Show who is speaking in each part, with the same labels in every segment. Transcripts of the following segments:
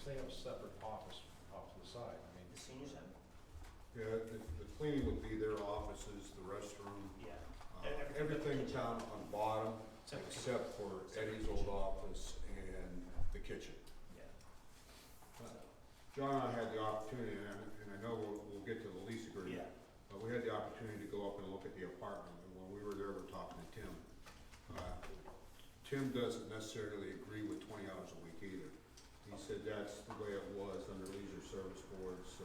Speaker 1: they have a separate office off to the side, I mean.
Speaker 2: The senior center?
Speaker 3: Yeah, the cleaning would be their offices, the restroom,
Speaker 2: Yeah.
Speaker 3: everything down on bottom,
Speaker 2: Separate
Speaker 3: except for
Speaker 2: Separate
Speaker 3: Eddie's old office and the kitchen.
Speaker 2: Yeah.
Speaker 3: John and I had the opportunity, and I know we'll get to the lease agreement,
Speaker 2: Yeah.
Speaker 3: but we had the opportunity to go up and look at the apartment, and when we were there, we were talking to Tim. Tim doesn't necessarily agree with 20 hours a week either. He said that's the way it was under Leisure Service Board, so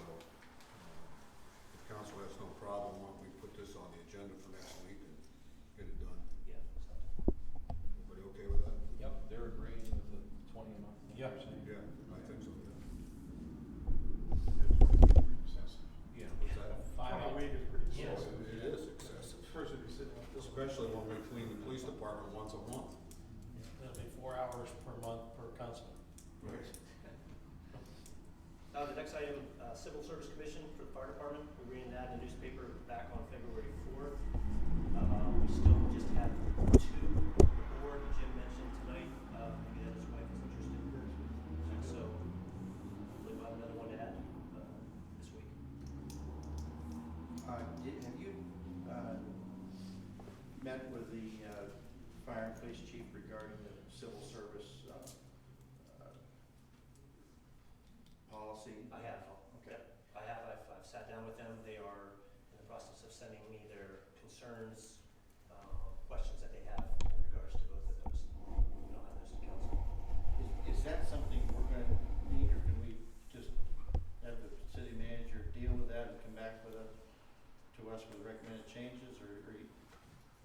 Speaker 3: if council has no problem, why don't we put this on the agenda for next week and get it done?
Speaker 2: Yeah.
Speaker 3: Everybody okay with that?
Speaker 1: Yep, they're agreeing with the 20 a month.
Speaker 4: Yeah.
Speaker 3: Yeah, I think so, yeah.
Speaker 4: Excessive.
Speaker 3: Yeah. What's that?
Speaker 4: 5 a week is pretty
Speaker 2: Yes.
Speaker 4: slow.
Speaker 3: It is excessive,
Speaker 4: Person be sitting like this.
Speaker 3: especially when we clean the police department once a month.
Speaker 1: It'll be 4 hours per month per councilman.
Speaker 3: Right.
Speaker 2: The next item, Civil Service Commission for the fire department. We're reading that in the newspaper back on February 4th. We still just have 2 board. Jim mentioned tonight, maybe that his wife is interested. So hopefully we'll have another one to add this week.
Speaker 5: Have you met with the fire and police chief regarding the civil service policy?
Speaker 2: I have.
Speaker 5: Okay.
Speaker 2: I have. I've sat down with them. They are in the process of sending me their concerns, questions that they have in regards to both of those. I'll have those to council.
Speaker 5: Is that something we're gonna need, or can we just have the city manager deal with that and come back with to us with recommended changes, or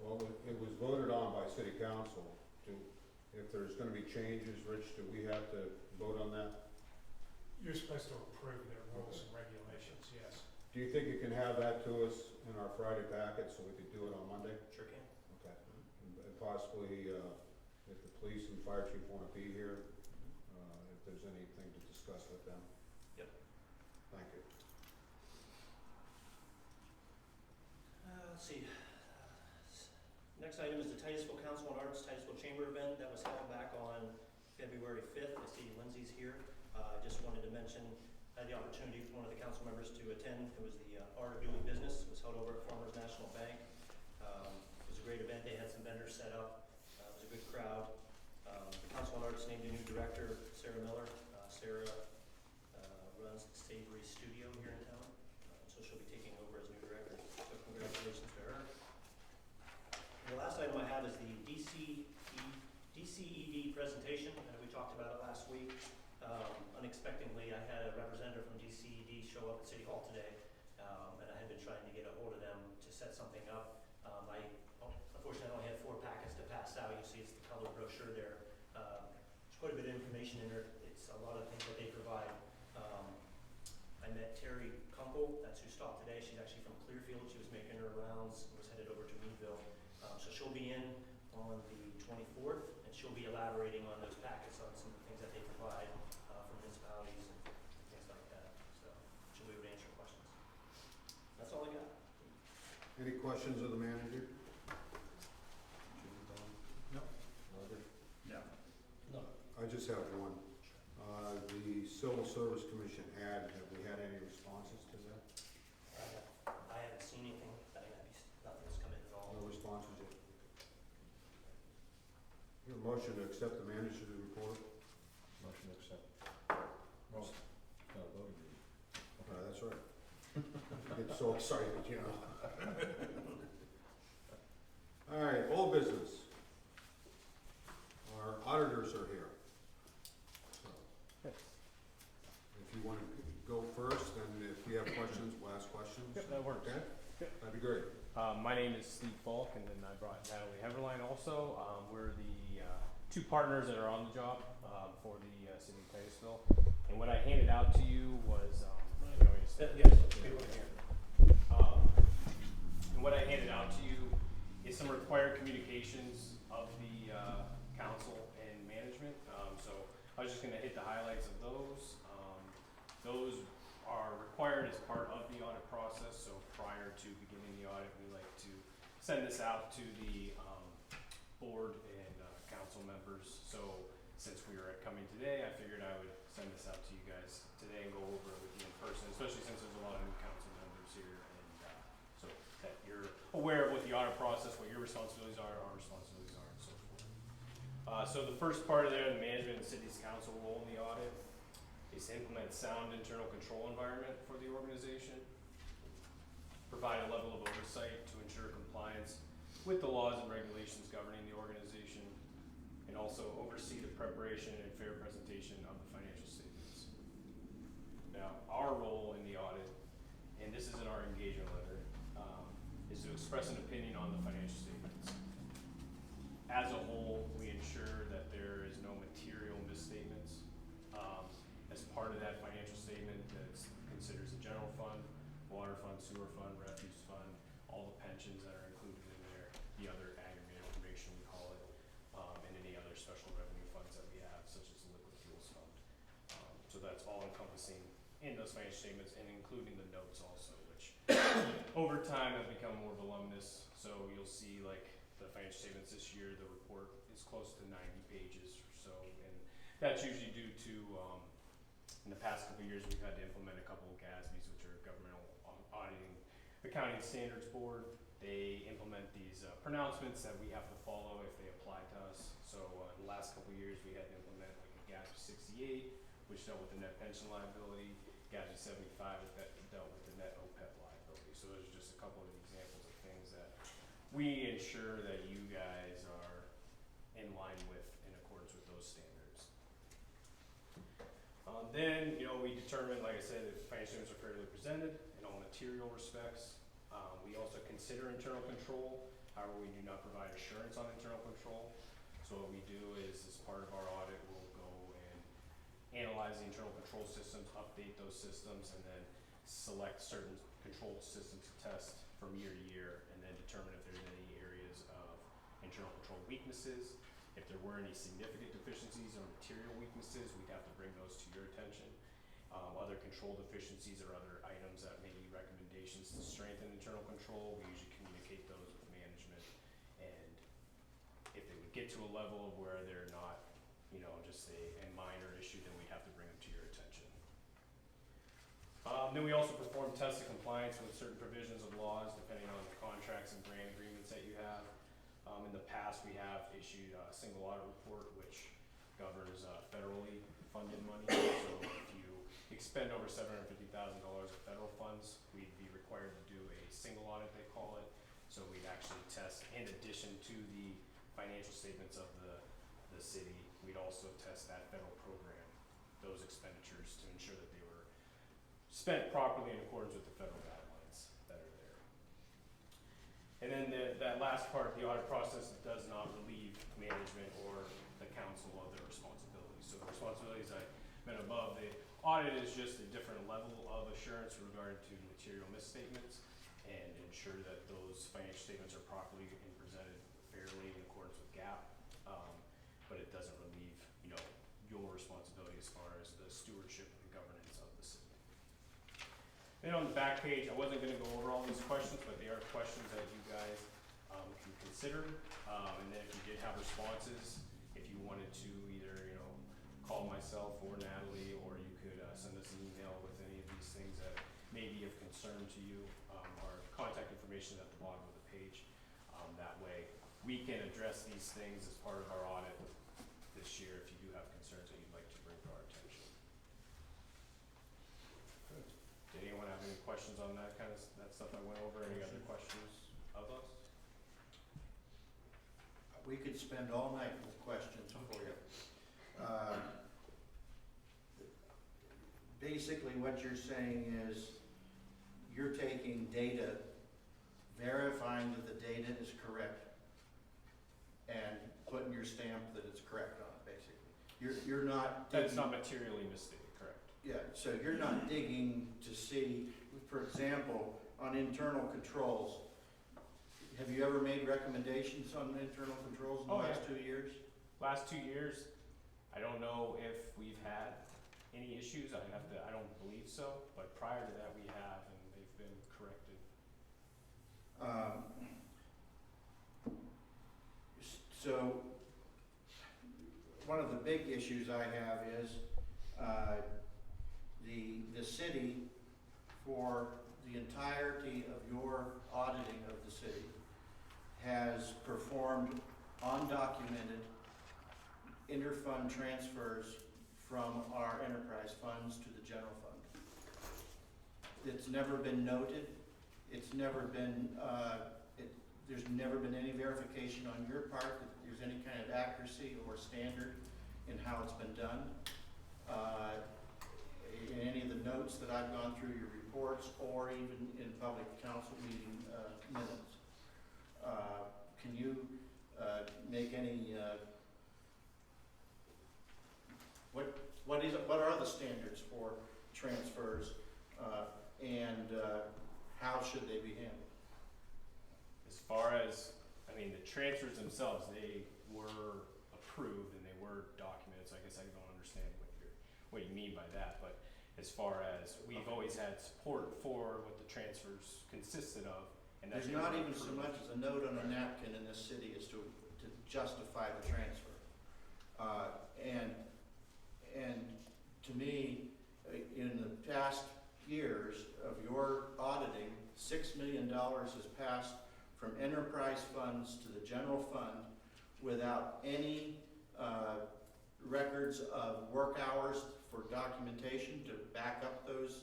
Speaker 3: Well, it was voted on by city council to, if there's gonna be changes, Rich, do we have to vote on that?
Speaker 4: You're supposed to approve their rules and regulations, yes.
Speaker 3: Do you think you can have that to us in our Friday packet so we could do it on Monday?
Speaker 2: Sure can.
Speaker 3: Okay. And possibly, if the police and fire chief wanna be here, if there's anything to discuss with them.
Speaker 2: Yep.
Speaker 3: Thank you.
Speaker 2: Let's see. Next item is the Titusville Council on Arts Titusville Chamber event that was held back on February 5th. I see Lindsay's here. I just wanted to mention, I had the opportunity for one of the council members to attend. It was the Art of Doing Business. It was held over at Farmers National Bank. It was a great event. They had some vendors set up. It was a good crowd. The Council on Arts named a new director, Sarah Miller. Sarah runs the Savory Studio here in town. So she'll be taking over as new director. So congratulations to her. The last item I have is the DCED presentation. We talked about it last week. Unexpectedly, I had a representative from DCED show up at City Hall today, and I had been trying to get a hold of them to set something up. Unfortunately, I only had 4 packets to pass out. You see it's the colored brochure there. There's quite a bit of information in there. It's a lot of things that they provide. I met Terry Kunkel, that's who stopped today. She's actually from Clearfield. She was making her rounds and was headed over to Meadville. So she'll be in on the 24th, and she'll be elaborating on those packets on some of the things that they provide for municipalities and things like that. So she'll be able to answer questions. That's all I got.
Speaker 3: Any questions of the manager?
Speaker 4: No.
Speaker 3: Roger?
Speaker 5: no?
Speaker 1: No.
Speaker 3: I just have one. The Civil Service Commission ad, have we had any responses to that?
Speaker 2: I haven't seen anything. Nothing's come in at all.
Speaker 3: No responses yet? Your motion to accept the manager's report?
Speaker 1: Motion to accept. Well, no, voting.
Speaker 3: That's right. I get so excited, you know. All right, old business. Our auditors are here. So, if you want to go first, and if you have questions, we'll ask questions.
Speaker 6: Yep, that works.
Speaker 3: Okay?
Speaker 6: Yep.
Speaker 3: That'd be great.
Speaker 6: My name is Steve Falk, and then I brought Natalie Heverline also. We're the 2 partners that are on the job for the city of Titusville. And what I handed out to you was,
Speaker 2: Yes, people are here.
Speaker 6: and what I handed out to you is some required communications of the council and management. So I was just going to hit the highlights of those. Those are required as part of the audit process. So prior to beginning the audit, we like to send this out to the board and council members. So since we were coming today, I figured I would send this out to you guys today and go over it with you in person, especially since there's a lot of new council members here, and so that you're aware of what the audit process, what your responsibilities are, our responsibilities are, and so forth. So the first part of there, the management and city's council role in the audit, is to implement sound internal control environment for the organization, provide a level of oversight to ensure compliance with the laws and regulations governing the organization, and also oversee the preparation and fair presentation of the financial statements. Now, our role in the audit, and this is in our engagement letter, is to express an opinion on the financial statements. As a whole, we ensure that there is no material misstatements. As part of that financial statement, that considers the general fund, water fund, sewer fund, refuse fund, all the pensions that are included in there, the other aggregate information we call it, and any other special revenue funds that we have, such as the liquid fuels fund. So that's all encompassing in those financial statements, and including the notes also, which over time have become more voluminous. So you'll see like the financial statements this year, the report is close to 90 pages or so, and that's usually due to in the past couple of years, we've had to implement a couple of GASBs, which are Governmental Auditing Accounting Standards Board. They implement these pronouncements that we have to follow if they apply to us. So the last couple of years, we had to implement like a GASB 68, which dealt with the net pension liability, GASB 75, that dealt with the net OPEB liability. So those are just a couple of examples of things that we ensure that you guys are in line with in accordance with those standards. Then, we determine, like I said, if financial statements are fairly presented in all material respects. We also consider internal control. However, we do not provide assurance on internal control. So what we do is, as part of our audit, we'll go and analyze the internal control systems, update those systems, and then select certain control systems to test from year to year, and then determine if there's any areas of internal control weaknesses. If there were any significant deficiencies or material weaknesses, we'd have to bring those to your attention. Other control deficiencies or other items that may be recommendations to strengthen internal control, we usually communicate those with management. And if they would get to a level of where they're not, just a minor issue, then we'd have to bring them to your attention. Then we also perform tests of compliance with certain provisions of laws, depending on the contracts and grant agreements that you have. In the past, we have issued a single audit report, which governs federally funded money. So if you expend over $750,000 of federal funds, we'd be required to do a single audit, they call it. So we'd actually test, in addition to the financial statements of the city, we'd also test that federal program, those expenditures, to ensure that they were spent properly in accordance with the federal guidelines that are there. And then that last part, the audit process, does not relieve management or the council of their responsibilities. So the responsibilities I meant above, the audit is just a different level of assurance with regard to material misstatements, and ensure that those financial statements are properly and presented fairly in accordance with GAAP. But it doesn't relieve, your responsibility as far as the stewardship and governance of the city. Then on the back page, I wasn't going to go over all these questions, but they are questions that you guys can consider. And then if you did have responses, if you wanted to either, call myself or Natalie, or you could send us an email with any of these things that may be of concern to you. Our contact information is at the bottom of the page. That way, we can address these things as part of our audit this year if you do have concerns that you'd like to bring to our attention. Good. Did anyone have any questions on that that stuff I went over? Any other questions of us?
Speaker 5: We could spend all night with questions for you. Basically, what you're saying is you're taking data, verifying that the data is correct, and putting your stamp that it's correct on it, basically. You're not digging.
Speaker 6: That's not materially misstated, correct?
Speaker 5: Yeah, so you're not digging to see, for example, on internal controls, have you ever made recommendations on internal controls in the last 2 years?
Speaker 6: Last 2 years, I don't know if we've had any issues. I don't believe so, but prior to that we have, and they've been corrected.
Speaker 5: So one of the big issues I have is, the city, for the entirety of your auditing of the city, has performed undocumented interfund transfers from our enterprise funds to the general fund. It's never been noted, it's never been, there's never been any verification on your part that there's any kind of accuracy or standard in how it's been done. In any of the notes that I've gone through your reports, or even in public council meeting minutes. Can you make any, what are the standards for transfers, and how should they be handled?
Speaker 6: As far as, I mean, the transfers themselves, they were approved and they were documented, so I guess I don't understand what you mean by that, but as far as, we've always had support for what the transfers consisted of, and that's.
Speaker 5: There's not even so much as a note on a napkin in this city as to justify the transfer. And to me, in the past years of your auditing, $6 million has passed from enterprise funds to the general fund without any records of work hours for documentation to back up those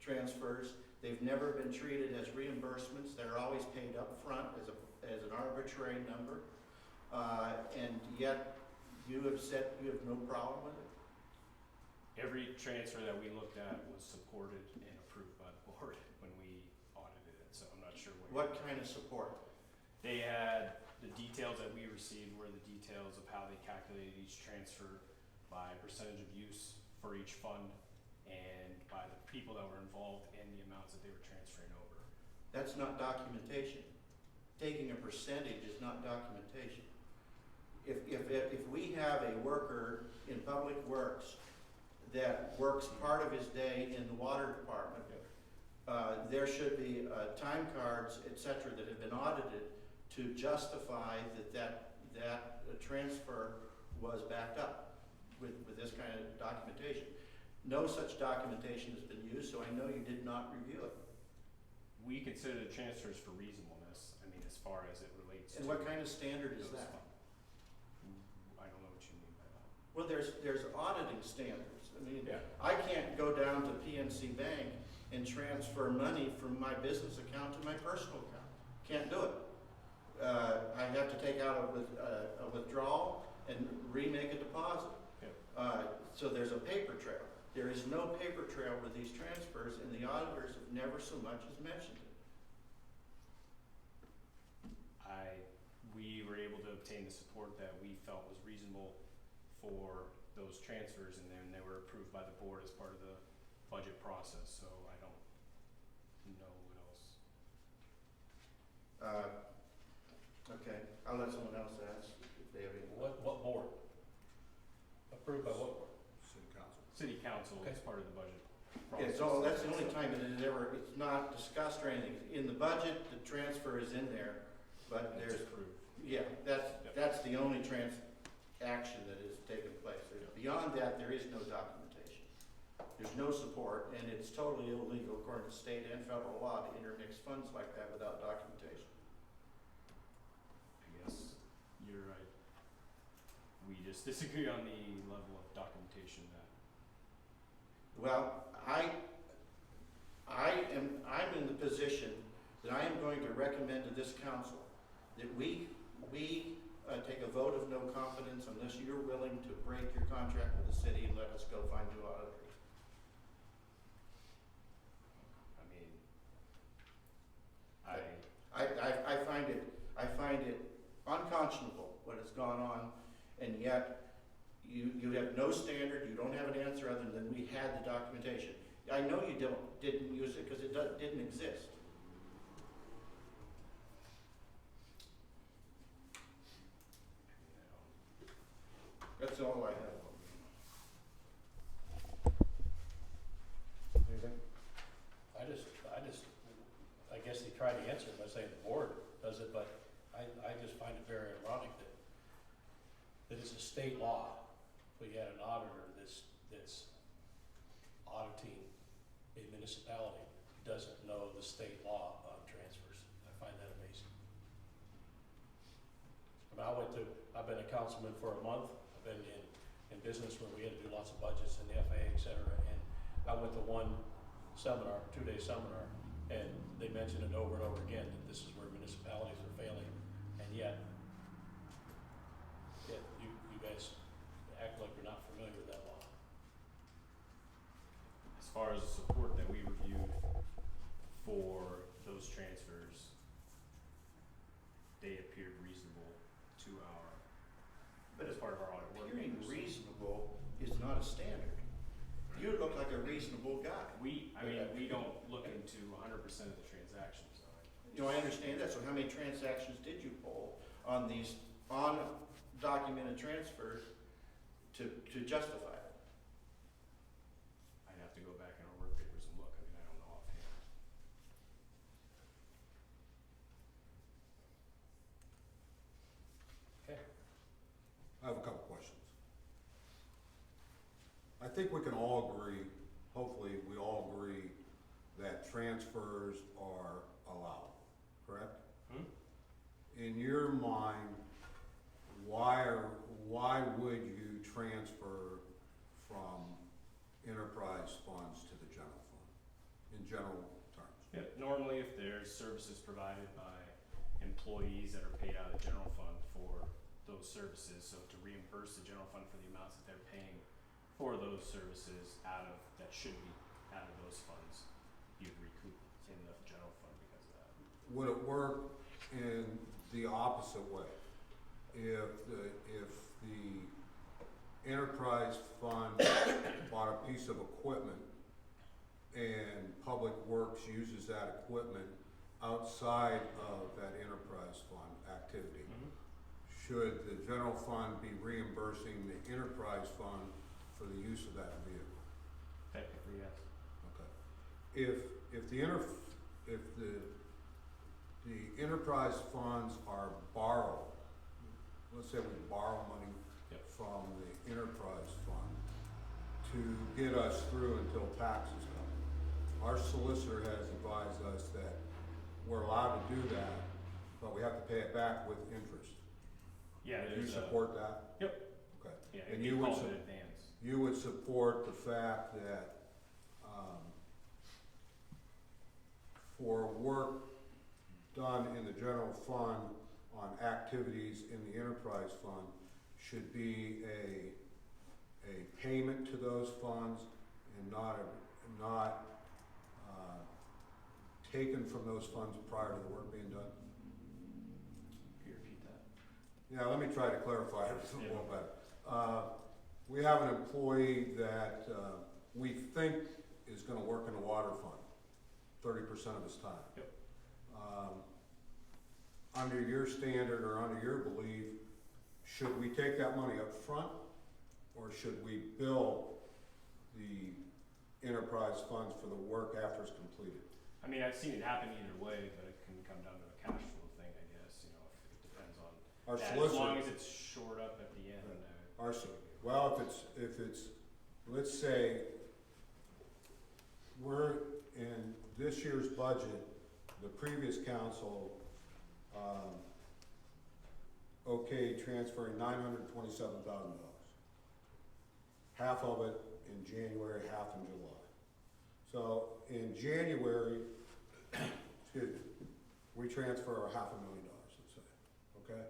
Speaker 5: transfers. They've never been treated as reimbursements. They're always paid up front as an arbitrary number. And yet you have said you have no problem with it?
Speaker 6: Every transfer that we looked at was supported and approved by the board when we audited it, so I'm not sure
Speaker 5: What kind of support?
Speaker 6: They had, the details that we received were the details of how they calculated each transfer by percentage of use for each fund and by the people that were involved and the amounts that they were transferring over.
Speaker 5: That's not documentation. Taking a percentage is not documentation. If we have a worker in public works that works part of his day in the water department, there should be time cards, et cetera, that have been audited to justify that transfer was backed up with this kind of documentation. No such documentation has been used, so I know you did not review it.
Speaker 6: We consider the transfers for reasonableness, I mean, as far as it relates to.
Speaker 5: And what kind of standard is
Speaker 6: those
Speaker 5: that?
Speaker 6: funds. I don't know what you mean by that.
Speaker 5: Well, there's auditing standards. I mean,
Speaker 6: Yeah.
Speaker 5: I can't go down to PNC Bank and transfer money from my business account to my personal account. Can't do it. I have to take out a withdrawal and remake a deposit.
Speaker 6: Yeah.
Speaker 5: So there's a paper trail. There is no paper trail with these transfers, and the auditors have never so much as mentioned it.
Speaker 6: We were able to obtain the support that we felt was reasonable for those transfers, and then they were approved by the board as part of the budget process, so I don't know what else.
Speaker 5: Okay, I'll let someone else ask if they have any.
Speaker 1: What board? Approved by what board?
Speaker 3: City council.
Speaker 6: City council is
Speaker 1: Okay.
Speaker 6: part of the budget
Speaker 5: Yeah,
Speaker 6: process.
Speaker 5: so that's the only time that it ever, it's not discussed or anything. In the budget, the transfer is in there, but
Speaker 6: It's
Speaker 5: there's,
Speaker 6: approved.
Speaker 5: yeah, that's the only transaction that is taking place. Beyond that, there is no documentation. There's no support, and it's totally illegal according to state and federal law to intermix funds like that without documentation.
Speaker 6: I guess you're right. We just disagree on the level of documentation that.
Speaker 5: Well, I'm in the position that I am going to recommend to this council that we take a vote of no confidence unless you're willing to break your contract with the city and let us go find new auditors.
Speaker 6: I mean,
Speaker 5: I find it unconscionable what has gone on, and yet you have no standard, you don't have an answer other than we had the documentation. I know you didn't use it because it didn't exist. That's all I have.
Speaker 1: Anything? I guess they try to answer it by saying the board does it, but I just find it very ironic that it's a
Speaker 7: state law, we had an auditor that's auditing a municipality, doesn't know the state law on transfers. I find that amazing. I mean, I've been a councilman for a month, I've been in business where we had to do lots of budgets and the FAA, et cetera, and I went to one seminar, 2-day seminar, and they mentioned it over and over again, that this is where municipalities are failing, and yet, you guys act like you're not familiar with that law.
Speaker 6: As far as the support that we reviewed for those transfers, they appeared reasonable to our,
Speaker 5: But
Speaker 6: as part of our audit work.
Speaker 5: appearing reasonable is not a standard. You look like a reasonable guy.
Speaker 6: We don't look into 100% of the transactions, though.
Speaker 5: You know, I understand that, so how many transactions did you pull on these undocumented transfers to justify it?
Speaker 6: I'd have to go back in our work papers and look, I mean, I don't know offhand.
Speaker 7: Okay.
Speaker 3: I have a couple questions. I think we can all agree, hopefully we all agree, that transfers are allowed, correct? In your mind, why would you transfer from enterprise funds to the general fund, in general terms?
Speaker 6: Yeah, normally if there's services provided by employees that are paid out of the general fund for those services, so to reimburse the general fund for the amounts that they're paying for those services that should be out of those funds, you'd recoup in the general fund because of that.
Speaker 3: Would it work in the opposite way? If the enterprise fund bought a piece of equipment and Public Works uses that equipment outside of that enterprise fund activity, should the general fund be reimbursing the enterprise fund for the use of that vehicle?
Speaker 6: Technically, yes.
Speaker 3: Okay. If the enterprise funds are borrowed, let's say we borrow money from the enterprise fund to get us through until taxes come. Our solicitor has advised us that we're allowed to do that, but we have to pay it back with interest.
Speaker 6: Yeah,
Speaker 3: Do you support that?
Speaker 6: Yep.
Speaker 3: Okay.
Speaker 6: Yeah,
Speaker 3: And
Speaker 6: it'd be
Speaker 3: you would
Speaker 6: called in advance.
Speaker 3: You would support the fact that for work done in the general fund on activities in the enterprise fund should be a payment to those funds and not taken from those funds prior to the work being done?
Speaker 6: Can you repeat that?
Speaker 3: Yeah, let me try to clarify it a little better. We have an employee that we think is gonna work in the water fund 30% of his time.
Speaker 6: Yep.
Speaker 3: Under your standard or under your belief, should we take that money up front, or should we bill the enterprise funds for the work after it's completed?
Speaker 6: I mean, I've seen it happen either way, but it can come down to a cash flow thing, I guess, you know, if it depends on
Speaker 3: Our
Speaker 6: that. As
Speaker 3: solicitor,
Speaker 6: long as it's shored up at the end.
Speaker 3: well, if it's, let's say, we're in this year's budget, the previous council, transferring $927,000. Half of it in January, half in July. So in January, excuse me, we transfer $500,000, let's say, okay?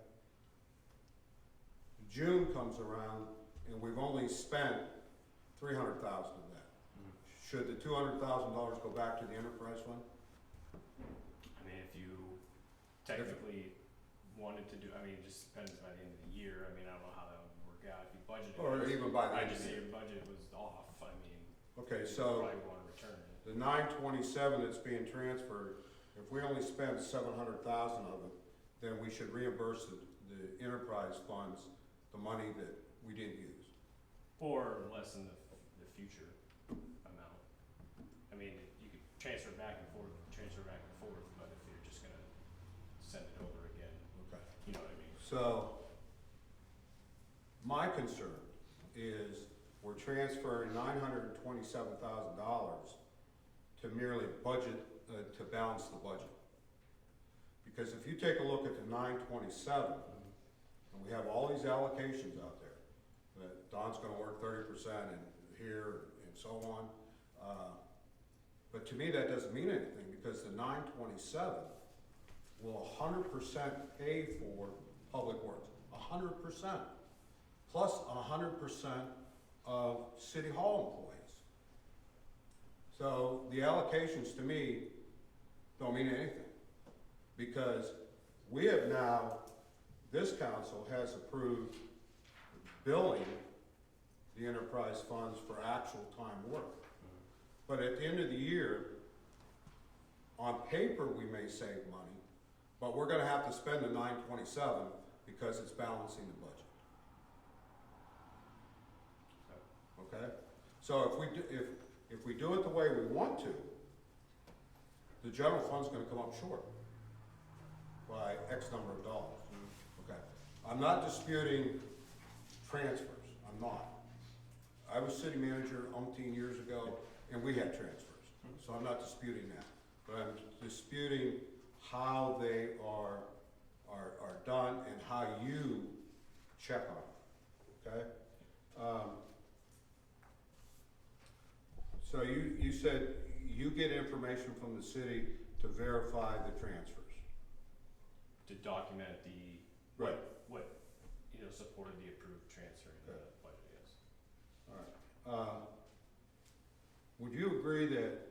Speaker 3: June comes around and we've only spent $300,000 of that. Should the $200,000 go back to the enterprise fund?
Speaker 6: I mean, if you technically wanted to do, I mean, it just depends by the end of the year. I mean, I don't know how that would work out. If you budgeted.
Speaker 3: Or even by the
Speaker 6: I
Speaker 3: end of
Speaker 6: just
Speaker 3: the
Speaker 6: say
Speaker 3: year?
Speaker 6: your budget was off. I mean.
Speaker 3: Okay,
Speaker 6: you
Speaker 3: so
Speaker 6: probably want to return it.
Speaker 3: the 927 that's being transferred, if we only spend 700,000 of it, then we should reimburse the enterprise funds the money that we didn't use.
Speaker 6: Or lessen the future amount. I mean, you could transfer back and forth, but if you're just gonna send it over again,
Speaker 3: Okay.
Speaker 6: you know what I mean?
Speaker 3: So, My concern is we're transferring $927,000 to merely budget, to balance the budget. Because if you take a look at the 927, and we have all these allocations out there, that Don's gonna work 30% and here and so on. But to me, that doesn't mean anything, because the 927 will 100% pay for public works, 100%, plus 100% of city hall employees. So the allocations to me don't mean anything, because we have now, this council has approved billing the enterprise funds for actual time work. But at the end of the year, on paper, we may save money, but we're gonna have to spend the 927 because it's balancing the budget. Okay? So if we do it the way we want to, the general fund's gonna come up short by X number of dollars. Okay? I'm not disputing transfers, I'm not. I was city manager umpteen years ago, and we had transfers, so I'm not disputing that. But I'm disputing how they are done and how you check on them, okay? So you said you get information from the city to verify the transfers.
Speaker 6: To document the,
Speaker 3: Right.
Speaker 6: what, supported the approved transfer in the budget, yes.
Speaker 3: All right. Would you agree that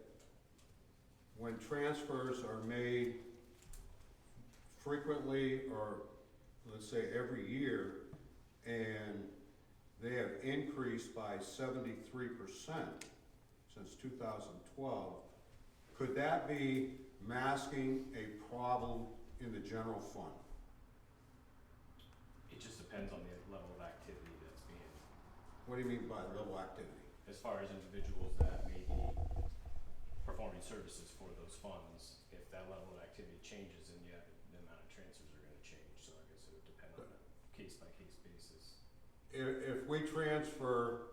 Speaker 3: when transfers are made frequently, or let's say every year, and they have increased by 73% since 2012, could that be masking a problem in the general fund?
Speaker 6: It just depends on the level of activity that's being,
Speaker 3: What do you mean by level activity?
Speaker 6: as far as individuals that may be performing services for those funds, if that level of activity changes, then yeah, the amount of transfers are gonna change, so I guess it would depend on a case-by-case basis.
Speaker 3: If we transfer,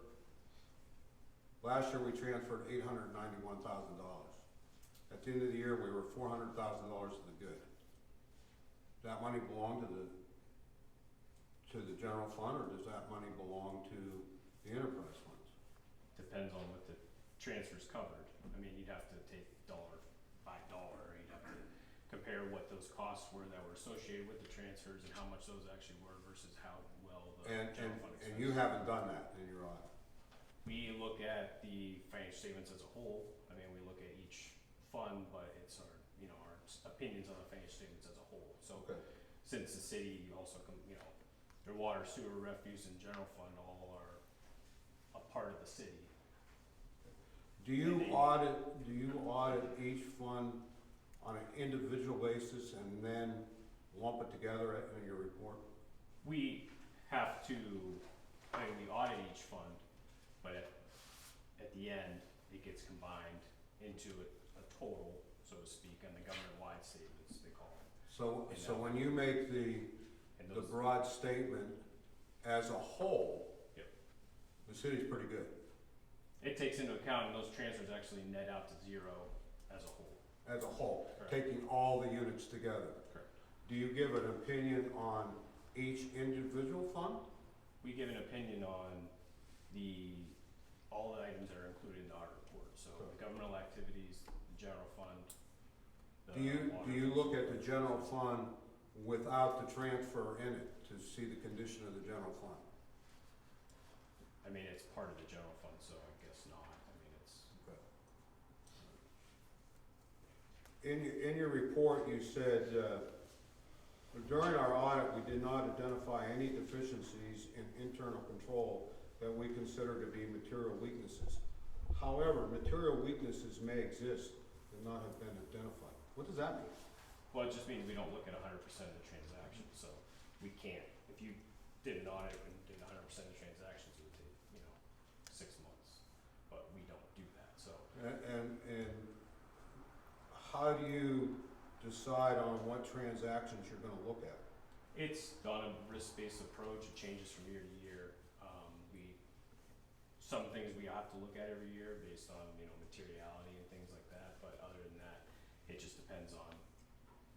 Speaker 3: last year we transferred $891,000. At the end of the year, we were $400,000 to the good. Does that money belong to the general fund, or does that money belong to the enterprise funds?
Speaker 6: Depends on what the transfers covered. I mean, you'd have to take dollar by dollar, you'd have to compare what those costs were that were associated with the transfers and how much those actually were versus how well the general fund expenses.
Speaker 3: And you haven't done that in your audit?
Speaker 6: We look at the financial statements as a whole. I mean, we look at each fund, but it's our opinions on the financial statements as a whole. So
Speaker 3: Okay.
Speaker 6: since the city also, their water, sewer, refuse, and general fund all are a part of the city.
Speaker 3: Do you audit each fund on an individual basis and then lump it together in your report?
Speaker 6: We have to, we audit each fund, but at the end, it gets combined into a total, so to speak, on the government-wide statements, they call them.
Speaker 3: So when you make the broad statement as a whole,
Speaker 6: Yep.
Speaker 3: the city's pretty good,
Speaker 6: It takes into account, and those transfers actually net out to zero as a whole.
Speaker 3: Correct.
Speaker 6: Correct.
Speaker 3: Taking all the units together.
Speaker 6: Correct.
Speaker 3: Do you give an opinion on each individual fund?
Speaker 6: We give an opinion on all the items that are included in the audit report, so the governmental activities, the general fund, the
Speaker 3: Do you
Speaker 6: water.
Speaker 3: look at the general fund without the transfer in it to see the condition of the general fund?
Speaker 6: I mean, it's part of the general fund, so I guess not. I mean, it's,
Speaker 3: In your report, you said, during our audit, we did not identify any deficiencies in internal control that we consider to be material weaknesses. However, material weaknesses may exist and not have been identified. What does that mean?
Speaker 6: well, it just means we don't look at 100% of the transactions, so we can't. If you did an audit and did 100% of transactions, it would take, 6 months, but we don't do that, so.
Speaker 3: And how do you decide on what transactions you're gonna look at?
Speaker 6: It's done a risk-based approach, it changes from year to year. some things we have to look at every year based on, you know, materiality and things like that, but other than that, it just depends on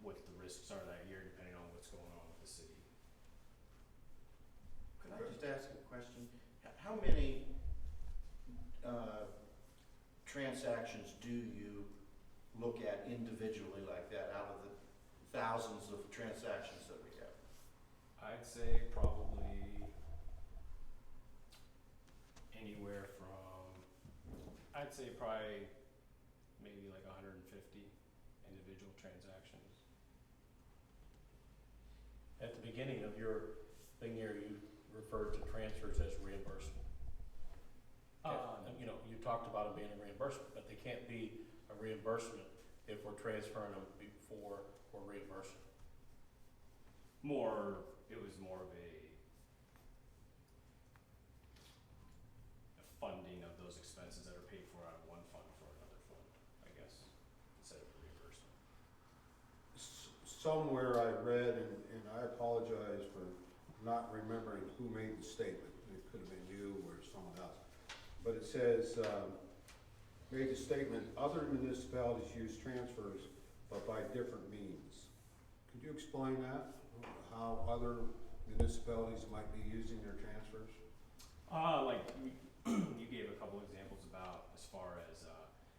Speaker 6: what the risks are that year, depending on what's going on with the city.
Speaker 5: Could I just ask a question? How many transactions do you look at individually like that out of the thousands of transactions that we have?
Speaker 6: I'd say probably anywhere from, I'd say probably maybe like 150 individual transactions.
Speaker 7: At the beginning of your thing here, you referred to transfers as reimbursement. You know, you talked about them being a reimbursement, but they can't be a reimbursement if we're transferring them before or reimbursing.
Speaker 6: It was more of a funding of those expenses that are paid for out of one fund for another fund, I guess, instead of reimbursement.
Speaker 3: Somewhere I read, and I apologize for not remembering who made the statement, it could have been you or someone else, but it says, made the statement, other municipalities use transfers, but by different means. Could you explain that, how other municipalities might be using their transfers?
Speaker 6: Like you gave a couple examples about as far as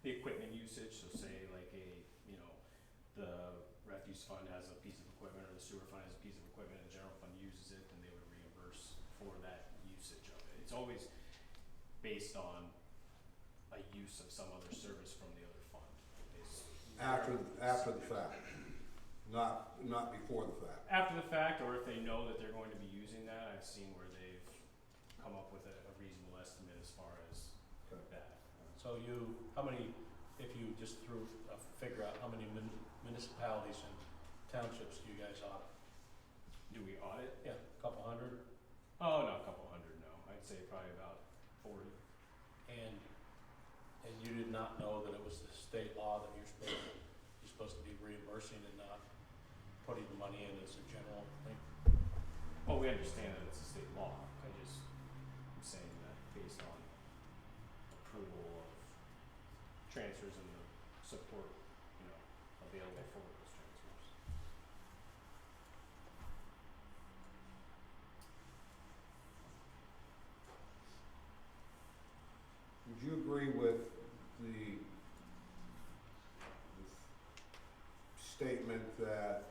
Speaker 6: the equipment usage. So say like the refuse fund has a piece of equipment, or the sewer fund has a piece of equipment, and the general fund uses it, then they would reimburse for that usage of it. It's always based on a use of some other service from the other fund.
Speaker 3: After the fact, not before the fact.
Speaker 6: After the fact, or if they know that they're going to be using that, I've seen where they've come up with a reasonable estimate as far as that.
Speaker 7: So how many, if you just figure out how many municipalities and townships do you guys audit?
Speaker 6: Do we audit?
Speaker 7: Yeah, a couple hundred?
Speaker 6: Oh, no, a couple hundred, no. I'd say probably about 40.
Speaker 7: And you did not know that it was the state law that you're supposed to be reimbursing and not putting the money in as a general thing?
Speaker 6: Oh, we understand that it's a state law. I'm saying that based on approval of transfers and the support, available for those transfers.
Speaker 3: Would you agree with the statement that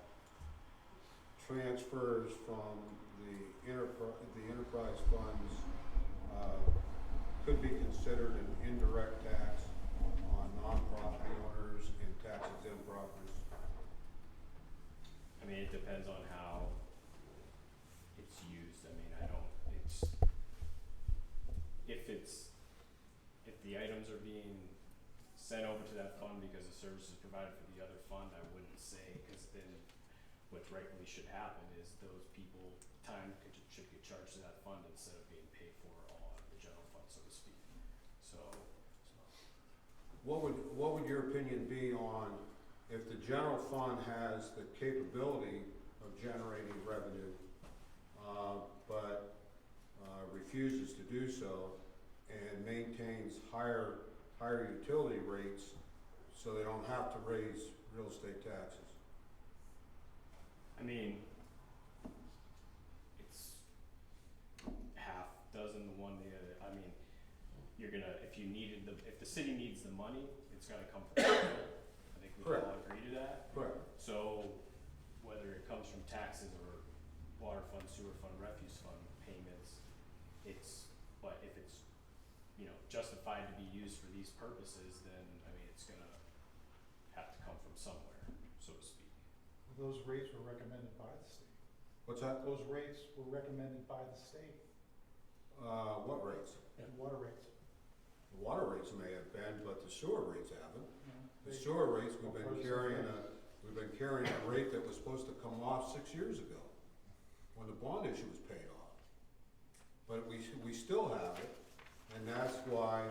Speaker 3: transfers from the enterprise funds could be considered an indirect tax on non-property owners and tax-exempt properties?
Speaker 6: I mean, it depends on how it's used. I mean, if the items are being sent over to that fund because the service is provided for the other fund, I wouldn't say, because then what rightfully should happen is those people, time should get charged to that fund instead of being paid for all out of the general fund, so to speak. So.
Speaker 3: What would your opinion be on if the general fund has the capability of generating revenue, but refuses to do so and maintains higher utility rates so they don't have to raise real estate taxes?
Speaker 6: I mean, it's half dozen to one the other. I mean, if the city needs the money, it's gotta come from somewhere. I think we can all agree to that.
Speaker 3: Correct.
Speaker 6: So whether it comes from taxes or water fund, sewer fund, refuse fund payments, but if it's, justified to be used for these purposes, then, I mean, it's gonna have to come from somewhere, so to speak.
Speaker 1: Those rates were recommended by the state.
Speaker 3: What's that?
Speaker 1: Those rates were recommended by the state,
Speaker 3: What rates?
Speaker 1: the water rates.
Speaker 3: The water rates may have been, but the sewer rates haven't.
Speaker 1: You know,
Speaker 3: The
Speaker 1: they-
Speaker 3: sewer rates, we've been carrying a rate that was supposed to come off 6 years ago, when the bond issue was paid off. But we still have it, and that's why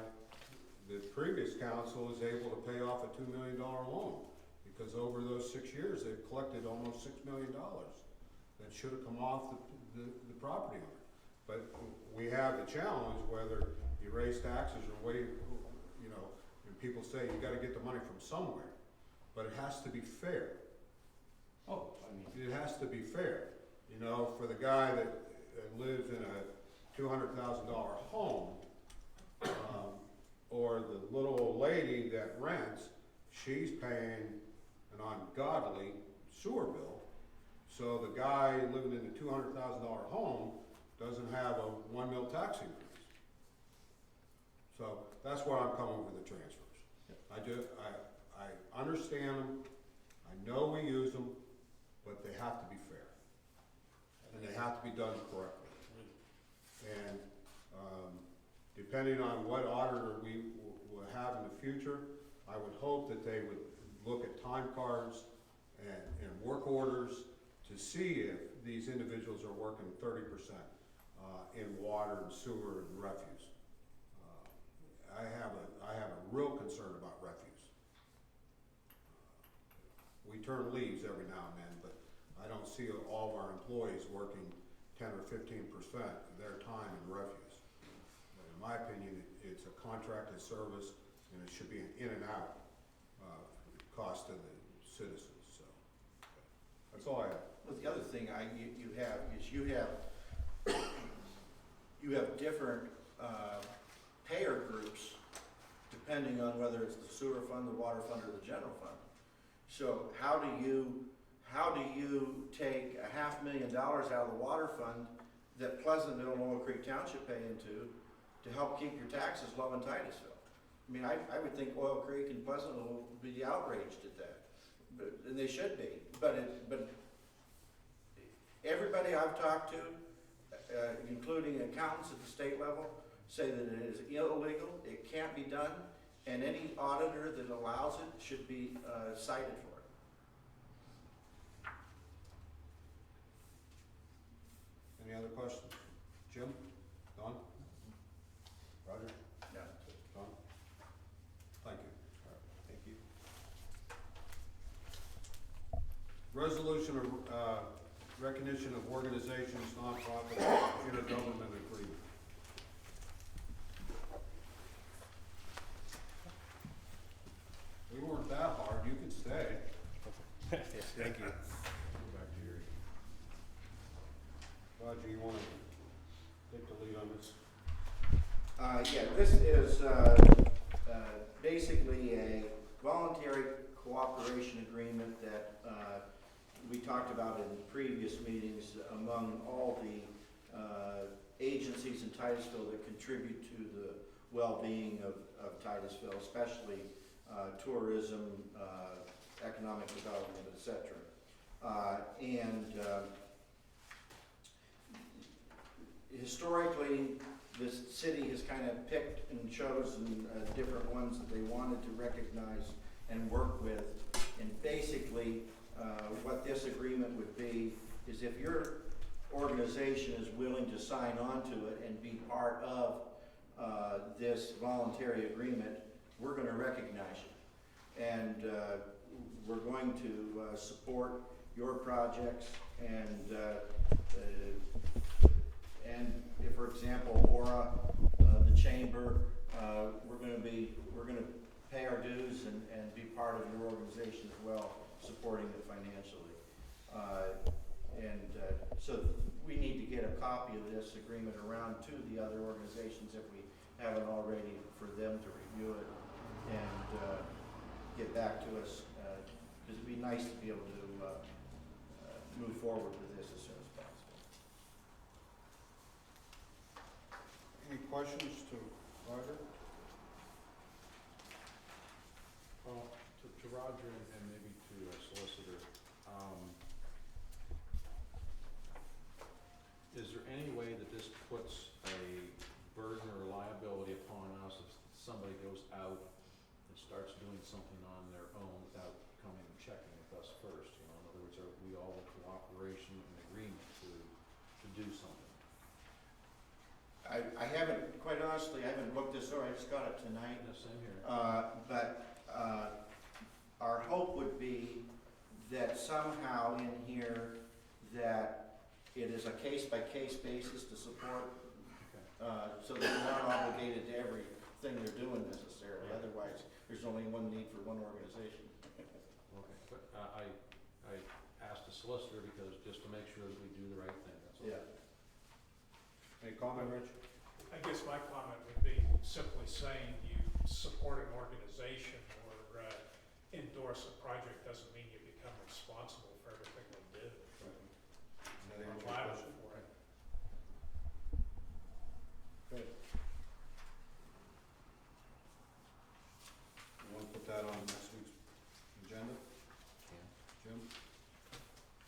Speaker 3: the previous council was able to pay off a $2 million loan, because over those 6 years, they've collected almost $6 million that should have come off the property owner. But we have the challenge whether You raise taxes or wait, you know, and people say you gotta get the money from somewhere, but it has to be fair.
Speaker 7: Oh, I mean,
Speaker 3: It has to be fair, you know, for the guy that lives in a $200,000 home, or the little old lady that rents, she's paying an ungodly sewer bill. So the guy living in the $200,000 home doesn't have a 1 mil tax increase. So that's where I'm coming with the transfers. I understand them, I know we use them, but they have to be fair. And they have to be done correctly. And, depending on what auditor we will have in the future, I would hope that they would look at time cards and work orders to see if these individuals are working 30% in water and sewer and refuse. I have a real concern about refuse. We turn leaves every now and then, but I don't see all of our employees working 10 or 15% of their time in refuse. But in my opinion, it's a contracted service, and it should be an in and out cost to the citizens. So that's all I have.
Speaker 5: Well, the other thing you have different payer groups depending on whether it's the sewer fund, the water fund, or the general fund. So how do you take $500,000 out of the water fund that Pleasantville and Oil Creek Township pay into to help keep your taxes low in Titusville? I mean, I would think Oil Creek and Pleasantville would be outraged at that, and they should be. But everybody I've talked to, including accountants at the state level, say that it is illegal, it can't be done, and any auditor that allows it should be cited for it.
Speaker 3: Any other questions? Jim? Don? Roger?
Speaker 5: No.
Speaker 3: Don? Thank you.
Speaker 6: Thank you.
Speaker 3: Resolution of recognition of organizations, nonprofit, intergovernmental agreement. We weren't that hard, you can stay.
Speaker 6: Thank you.
Speaker 3: Go back to your. Roger, you wanna take the lead on this?
Speaker 5: Yeah, this is basically a voluntary cooperation agreement that we talked about in previous meetings among all the agencies in Titusville that contribute to the well-being of Titusville, especially tourism, economic development, etc. Historically, this city has kind of picked and chosen different ones that they wanted to recognize and work with. And basically, what this agreement would be is if your organization is willing to sign on to it and be part of this voluntary agreement, we're going to recognize you. And we're going to support your projects and if, for example, Aura, the chamber, we're going to pay our dues and be part of your organization as well, supporting it financially. So we need to get a copy of this agreement around to the other organizations if we haven't already, for them to review it and get back to us, because it'd be nice to be able to move forward with this as soon as possible.
Speaker 3: Any questions to Roger?
Speaker 1: Well, to Roger and maybe to a solicitor, is there any way that this puts a burden or liability upon us if somebody goes out and starts doing something on their own without coming and checking with us first? You know, in other words, are we all in cooperation and agreement to do something?
Speaker 5: I haven't, quite honestly, I haven't looked this over. I just got it tonight.
Speaker 1: Yeah, same here.
Speaker 5: But our hope would be that somehow in here that it is a case-by-case basis to support,
Speaker 1: Okay.
Speaker 5: so that we're not obligated to thing they're doing necessarily, otherwise, there's only one need for one organization.
Speaker 1: Okay, but I asked the solicitor because, just to make sure that we do the right thing, that's all.
Speaker 3: Yeah. Any comment, Rich?
Speaker 4: I guess my comment would be simply saying you support an organization or endorse a project doesn't mean you become responsible for everything they do.
Speaker 3: Does that
Speaker 4: Or
Speaker 3: answer your
Speaker 4: liable
Speaker 3: question?
Speaker 4: for it.
Speaker 3: Good. You wanna put that on next week's agenda,
Speaker 1: Can.
Speaker 3: Jim?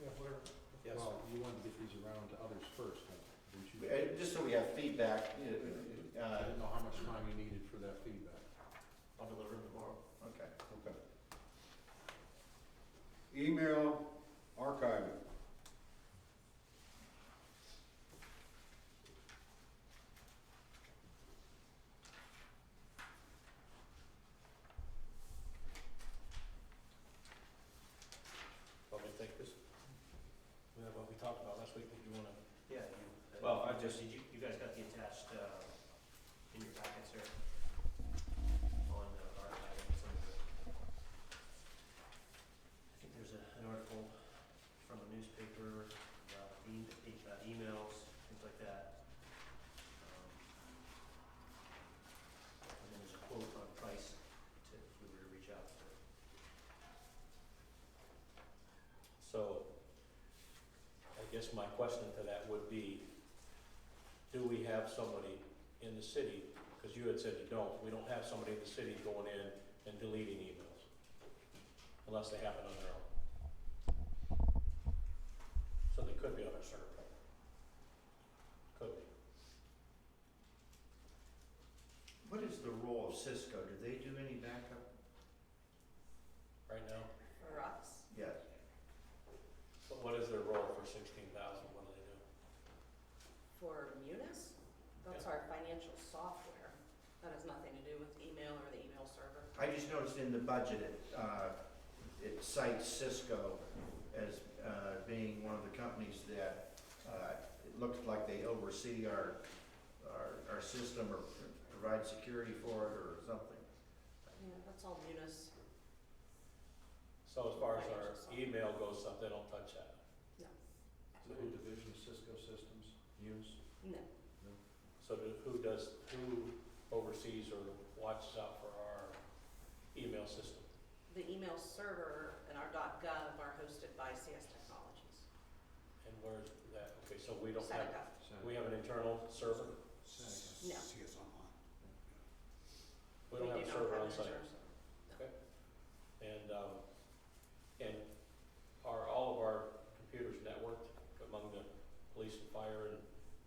Speaker 4: Yeah, whatever.
Speaker 7: Yes.
Speaker 1: Well, you wanted to get these around to others first, didn't you?
Speaker 5: Just so we have feedback,
Speaker 1: I didn't know how much time you needed for that feedback.
Speaker 2: I'll deliver them tomorrow.
Speaker 5: okay.
Speaker 3: Okay. Email archiving.
Speaker 7: What do you think this, what we talked about last week, did you wanna?
Speaker 2: Yeah,
Speaker 6: Well, I just-
Speaker 2: did you guys got the attached, in your packets here? On, archiving some of the, I think there's an article from a newspaper about emails, things like that. And then there's a quote on price to, if we were to reach out to.
Speaker 7: So, I guess my question to that would be, do we have somebody in the city, because you had said you don't, we don't have somebody in the city going in and deleting emails, unless they happen on their own. So they could be on a server. Could be.
Speaker 5: What is the role of Cisco? Do they do any backup?
Speaker 7: Right now,
Speaker 8: For us,
Speaker 5: Yes.
Speaker 7: but what is their role for 16,000, what do they do?
Speaker 8: for Munis, that's
Speaker 7: Yeah.
Speaker 8: our financial software. That has nothing to do with email or the email server.
Speaker 5: I just noticed in the budget, it cites Cisco as being one of the companies that it looks like they oversee our system or provide security for it or something.
Speaker 8: Yeah, that's all Munis.
Speaker 7: So as far as our
Speaker 8: Financial software.
Speaker 7: email goes, stuff, they don't touch that.
Speaker 1: So who division Cisco Systems use?
Speaker 8: No,
Speaker 7: So who oversees or watches out for our email system?
Speaker 8: the email server and our .gov are hosted by CS Technologies.
Speaker 7: And where's that? Okay, so we don't have,
Speaker 8: Seneca,
Speaker 7: we have an internal server?
Speaker 8: No.
Speaker 3: CS Online.
Speaker 7: We don't have a
Speaker 8: do not
Speaker 7: server
Speaker 8: have
Speaker 7: on
Speaker 8: an
Speaker 7: site.
Speaker 8: internal server.
Speaker 7: And are all of our computers networked among the police and fire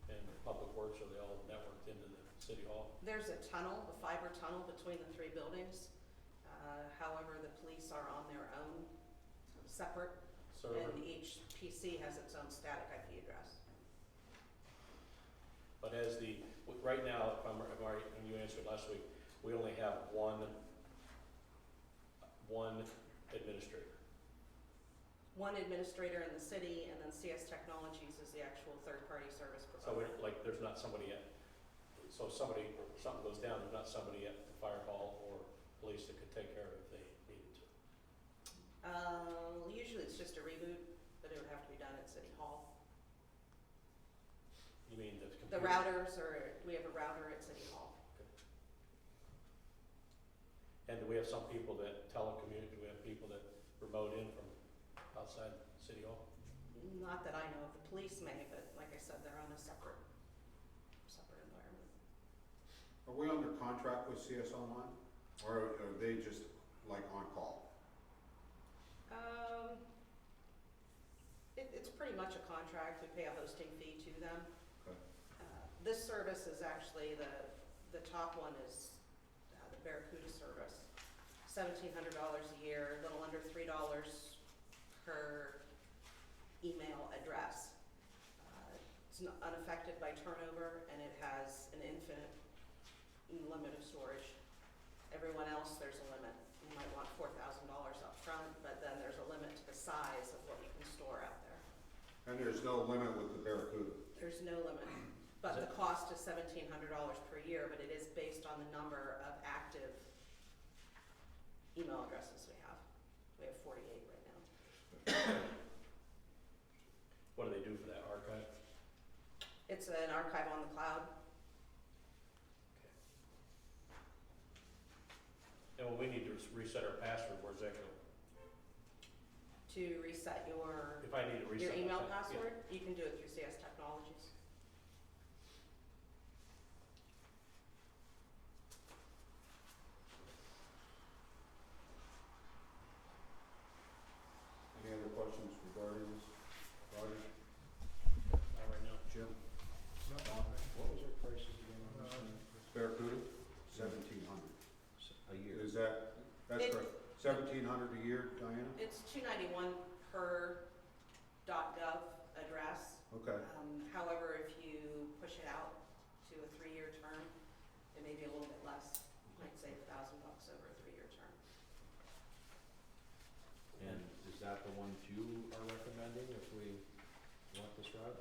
Speaker 7: and public works? Are they all networked into the city hall?
Speaker 8: There's a tunnel, a fiber tunnel between the three buildings. However, the police are on their own, separate,
Speaker 7: Server?
Speaker 8: and each PC has its own static IP address.
Speaker 7: But as right now, if I'm right, and you answered last week, we only have one administrator.
Speaker 8: One administrator in the city, and then CS Technologies is the actual third-party service
Speaker 7: So we,
Speaker 8: provider.
Speaker 7: like, there's not somebody so something goes down, there's not somebody at the fire hall or police that could take care of it if they needed to.
Speaker 8: Usually it's just a reboot, but it would have to be done at City Hall.
Speaker 7: You mean the
Speaker 8: The
Speaker 7: computer?
Speaker 8: routers we have a router at City Hall.
Speaker 7: And do we have some people that telecommute, do we have people that remote in from outside City Hall?
Speaker 8: Not that I know of, the police may, but like I said, they're on a separate environment.
Speaker 3: Are we under contract with CS Online? Or are they just like on call?
Speaker 8: It's pretty much a contract, we pay a hosting fee to them.
Speaker 3: Okay.
Speaker 8: This service is actually, the top one is the Barracuda service. $1,700 a year, a little under $3 per email address. It's unaffected by turnover, and it has an infinite limit of storage. Everyone else, there's a limit. You might want $4,000 up front, but then there's a limit to the size of what you can store out there.
Speaker 3: And there's no limit with the Barracuda?
Speaker 8: There's no limit, but the cost is $1,700 per year, but it is based on the number email addresses we have. We have 48 right now.
Speaker 7: What do they do for that archive?
Speaker 8: It's an archive on the cloud.
Speaker 7: And when we need to reset our password, where's that go?
Speaker 8: To reset your
Speaker 7: If I need to reset my
Speaker 8: email
Speaker 7: pa-
Speaker 8: password, you can do it through CS Technologies.
Speaker 3: Any other questions regarding this? Roger?
Speaker 7: Not right now.
Speaker 3: Jim?
Speaker 1: What was our prices again on this thing?
Speaker 3: Barracuda? 1,700.
Speaker 1: A year?
Speaker 3: Is that, that's
Speaker 8: It-
Speaker 3: correct, 1,700 a year, Diana?
Speaker 8: It's $291 per .gov address.
Speaker 3: Okay,
Speaker 8: However, if you push it out to a 3-year term, it may be a little bit less. Might save $1,000 over a 3-year term.
Speaker 1: And is that the one you are recommending if we want this route?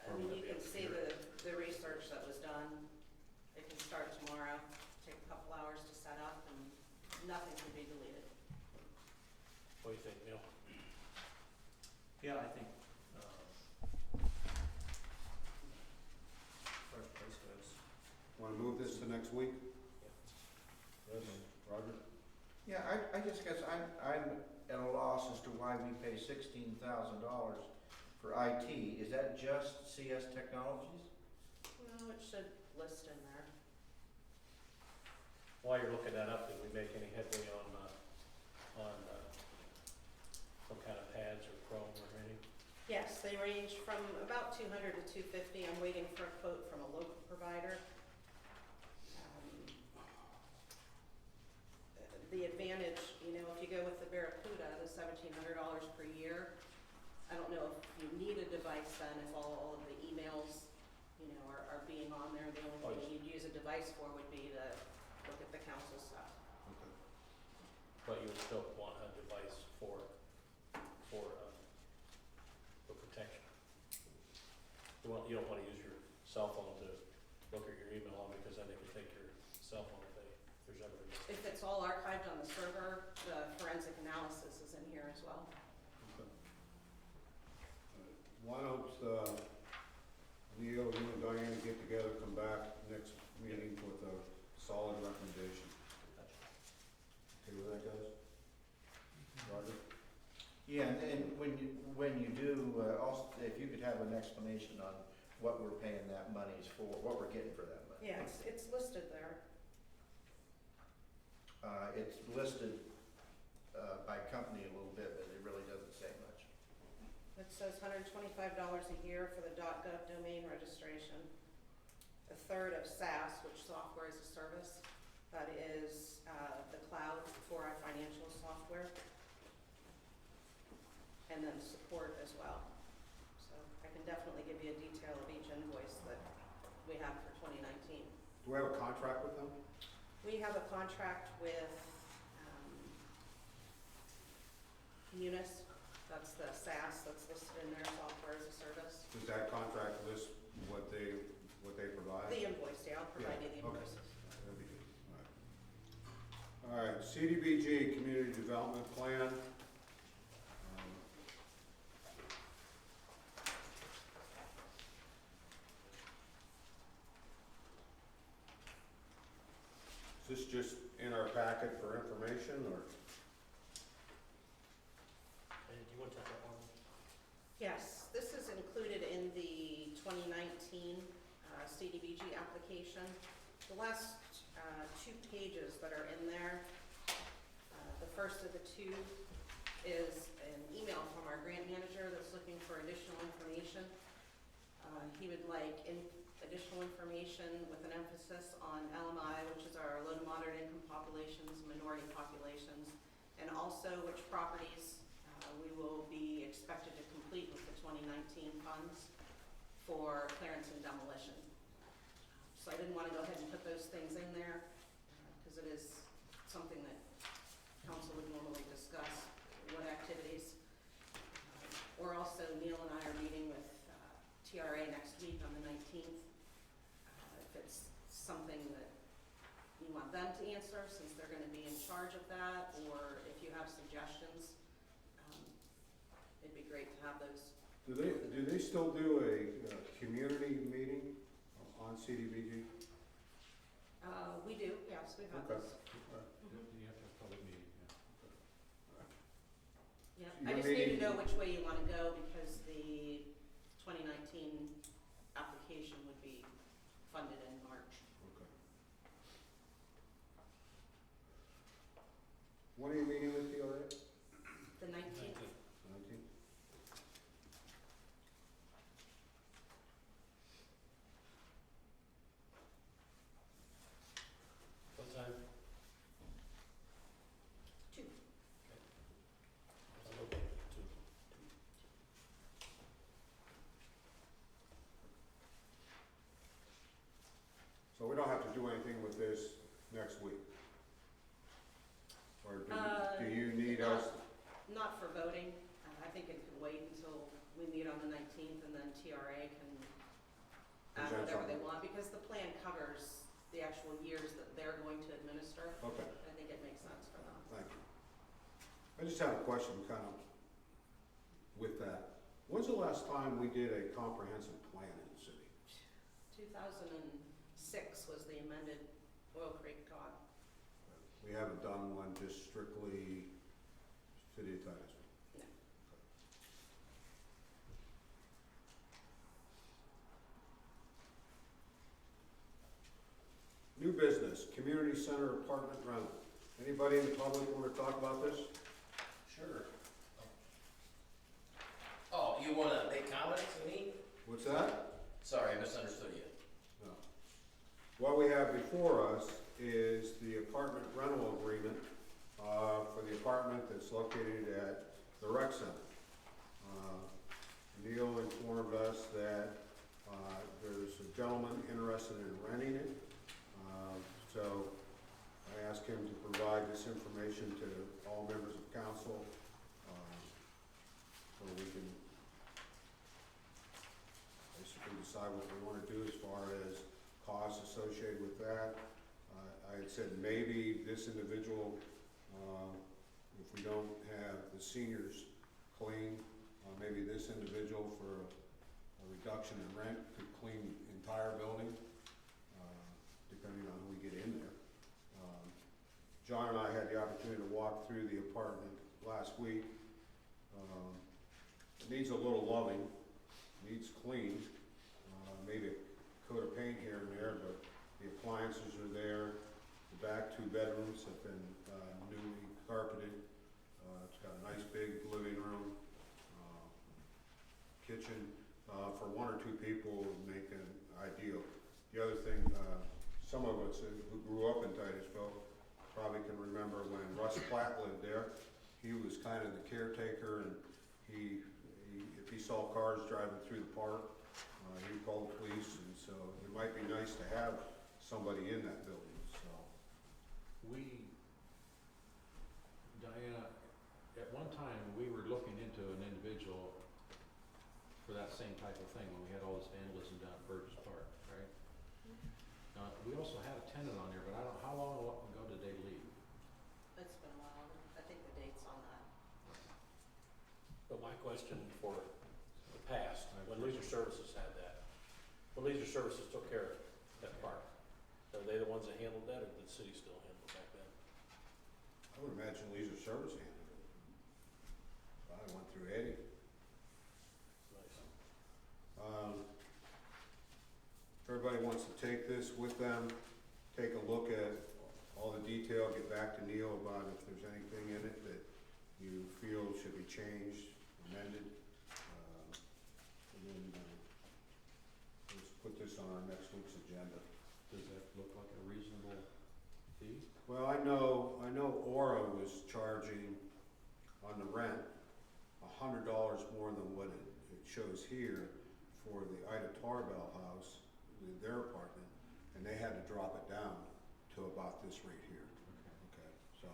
Speaker 8: I mean, you can see the research that was done. It can start tomorrow, take a couple hours to set up, and nothing can be deleted.
Speaker 7: What do you think, Neil?
Speaker 2: Yeah, I think, as far as price goes,
Speaker 3: want to move this to next week? Yes. Roger?
Speaker 5: Yeah, I just guess I'm at a loss as to why we pay $16,000 for IT. Is that just CS Technologies?
Speaker 8: Well, it should list in there.
Speaker 7: While you're looking that up, did we make any headway on some kind of pads or Chrome or anything?
Speaker 8: Yes, they range from about $200 to $250. I'm waiting for a quote from a local provider. The advantage, you know, if you go with the Barracuda, the $1,700 per year, I don't know if you need a device then, if all of the emails, you know, are being on there. The only thing you'd use a device for would be to look at the council stuff.
Speaker 3: Okay.
Speaker 7: But you would still want a device for protection. You don't wanna use your cell phone to look at your email on, because then they can take your cell phone if there's ever a
Speaker 8: If it's all archived on the server, the forensic analysis is in here as well.
Speaker 3: Why don't, Leo, you and Diana get together, come back next meeting with a solid recommendation. Okay with that, guys? Roger?
Speaker 5: Yeah, and when you do, also, if you could have an explanation on what we're paying that monies for, what we're getting for that money.
Speaker 8: Yeah, it's listed there.
Speaker 5: It's listed by company a little bit, but it really doesn't say much.
Speaker 8: It says $125 a year for the .gov domain registration. A third of SaaS, which software as a service, that is the cloud for our financial software. And then support as well. So I can definitely give you a detail of each invoice that we have for 2019.
Speaker 3: Do we have a contract with them?
Speaker 8: We have a contract with Munis, that's the SaaS that's listed in their software as a service.
Speaker 3: Does that contract list what they provide?
Speaker 8: The invoice, yeah, I'll provide you the
Speaker 3: Yeah, okay.
Speaker 8: invoices.
Speaker 3: That'd be good. All right, CDBG, Community Development Plan. Is this just in our packet for information, or?
Speaker 2: and do you want to touch that one?
Speaker 8: Yes, this is included in the 2019 CDBG application. The last 2 pages that are in there, the first of the 2 is an email from our grant manager that's looking for additional information. He would like additional information with an emphasis on LMI, which is our low to moderate income populations, minority populations, and also which properties we will be expected to complete with the 2019 funds for clearance and demolition. So I didn't want to go ahead and put those things in there because it is something that council would normally discuss, what activities. We're also, Neil and I are meeting with TRA next week on the 19th. If it's something that, you you want them to answer, since they're gonna be in charge of that, or if you have suggestions, it'd be great to have those.
Speaker 3: Do they still do a community meeting on CDBG?
Speaker 8: We do, yes, we've had
Speaker 3: Okay.
Speaker 8: those.
Speaker 1: You have to have a public meeting, yeah.
Speaker 8: Yeah,
Speaker 3: Your
Speaker 8: I just need to
Speaker 3: meeting-
Speaker 8: know which way you wanna go, because the 2019 application would be funded in March.
Speaker 3: Okay. When are you meeting with TRA?
Speaker 8: The 19th,
Speaker 3: 19th?
Speaker 7: What time?
Speaker 8: 2.
Speaker 7: I'll go to.
Speaker 3: So we don't have to do anything with this next week? Or do you need us?
Speaker 8: Not for voting. I think it could wait until we meet on the 19th, and then TRA can add
Speaker 3: Present
Speaker 8: whatever they
Speaker 3: something.
Speaker 8: want, because the plan covers the actual years that they're going to administer.
Speaker 3: Okay,
Speaker 8: I think it makes sense for them.
Speaker 3: thank you. I just had a question kind of with that. When's the last time we did a comprehensive plan in the city?
Speaker 8: 2006 was the amended Oil Creek cod.
Speaker 3: We haven't done one just strictly city of Titusville.
Speaker 8: No.
Speaker 3: New business, community center apartment rental. Anybody in the public want to talk about this?
Speaker 9: Sure. Oh, you wanna make comments to me?
Speaker 3: What's that?
Speaker 9: Sorry, I misunderstood you.
Speaker 3: No. What we have before us is the apartment rental agreement for the apartment that's located at the rec center. Neil informed us that there's a gentleman interested in renting it. So I asked him to provide this information to all members of council so we can basically decide what we want to do as far as costs associated with that. I had said maybe this individual, if we don't have the seniors clean, maybe this individual for a reduction in rent could clean the entire building, depending on who we get in there. John and I had the opportunity to walk through the apartment last week. It needs a little loving, needs clean, maybe a coat of paint here and there, but the appliances are there. The back 2 bedrooms have been newly carpeted. It's got a nice big living room, kitchen. For 1 or 2 people would make it ideal. The other thing, some of us who grew up in Titusville probably can remember when Russ Platt lived there. He was kind of the caretaker, and if he saw cars driving through the park, he called the police, and so it might be nice to have somebody in that building, so.
Speaker 1: Diana, at one time, we were looking into an individual for that same type of thing when we had all this vandalism down at Burgess Park, right? We also had a tenant on there, but I don't, how long ago did they leave?
Speaker 8: It's been a while. I think the date's on that.
Speaker 7: But my question for the past, when Leisure Services had that, when Leisure Services took care of that park, are they the ones that handled that, or did the city still handle it back then?
Speaker 3: I would imagine Leisure Service handled it. I went through Eddie.
Speaker 7: Nice.
Speaker 3: Everybody wants to take this with them, take a look at all the detail, get back to Neil about if there's anything in it that you feel should be changed, amended. And then let's put this on our next week's agenda.
Speaker 1: Does that look like a reasonable fee?
Speaker 3: Well, I know Aura was charging on the rent $100 more than what it shows here for the Ida Tarbell house, their apartment, and they had to drop it down to about this rate here. Okay, so,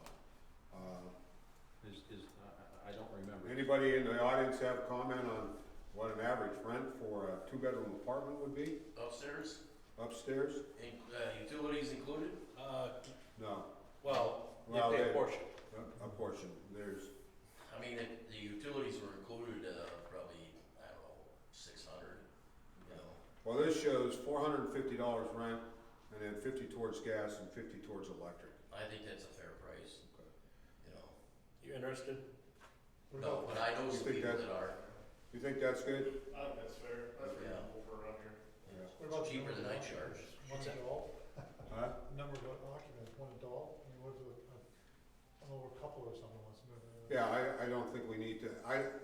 Speaker 1: I don't remember.
Speaker 3: anybody in the audience have comment on what an average rent for a 2-bedroom apartment would be
Speaker 9: Upstairs,
Speaker 3: upstairs?
Speaker 9: utilities included?
Speaker 3: and then 50 towards gas and 50 towards electric.
Speaker 9: I think that's a fair price,
Speaker 3: Okay.
Speaker 9: you know.
Speaker 7: You interested?
Speaker 9: No, but I know
Speaker 3: You
Speaker 9: some
Speaker 3: think
Speaker 9: people
Speaker 3: that-
Speaker 9: that are,
Speaker 3: You think that's good?
Speaker 6: I think that's fair, that's
Speaker 9: Yeah.
Speaker 6: reasonable for around here.
Speaker 3: Yeah.
Speaker 9: it's cheaper than I charge.
Speaker 10: One adult,
Speaker 3: Huh?
Speaker 10: number of occupants, one adult, I mean, what's a little couple or something wants to move in.
Speaker 3: Yeah, I don't think we need to,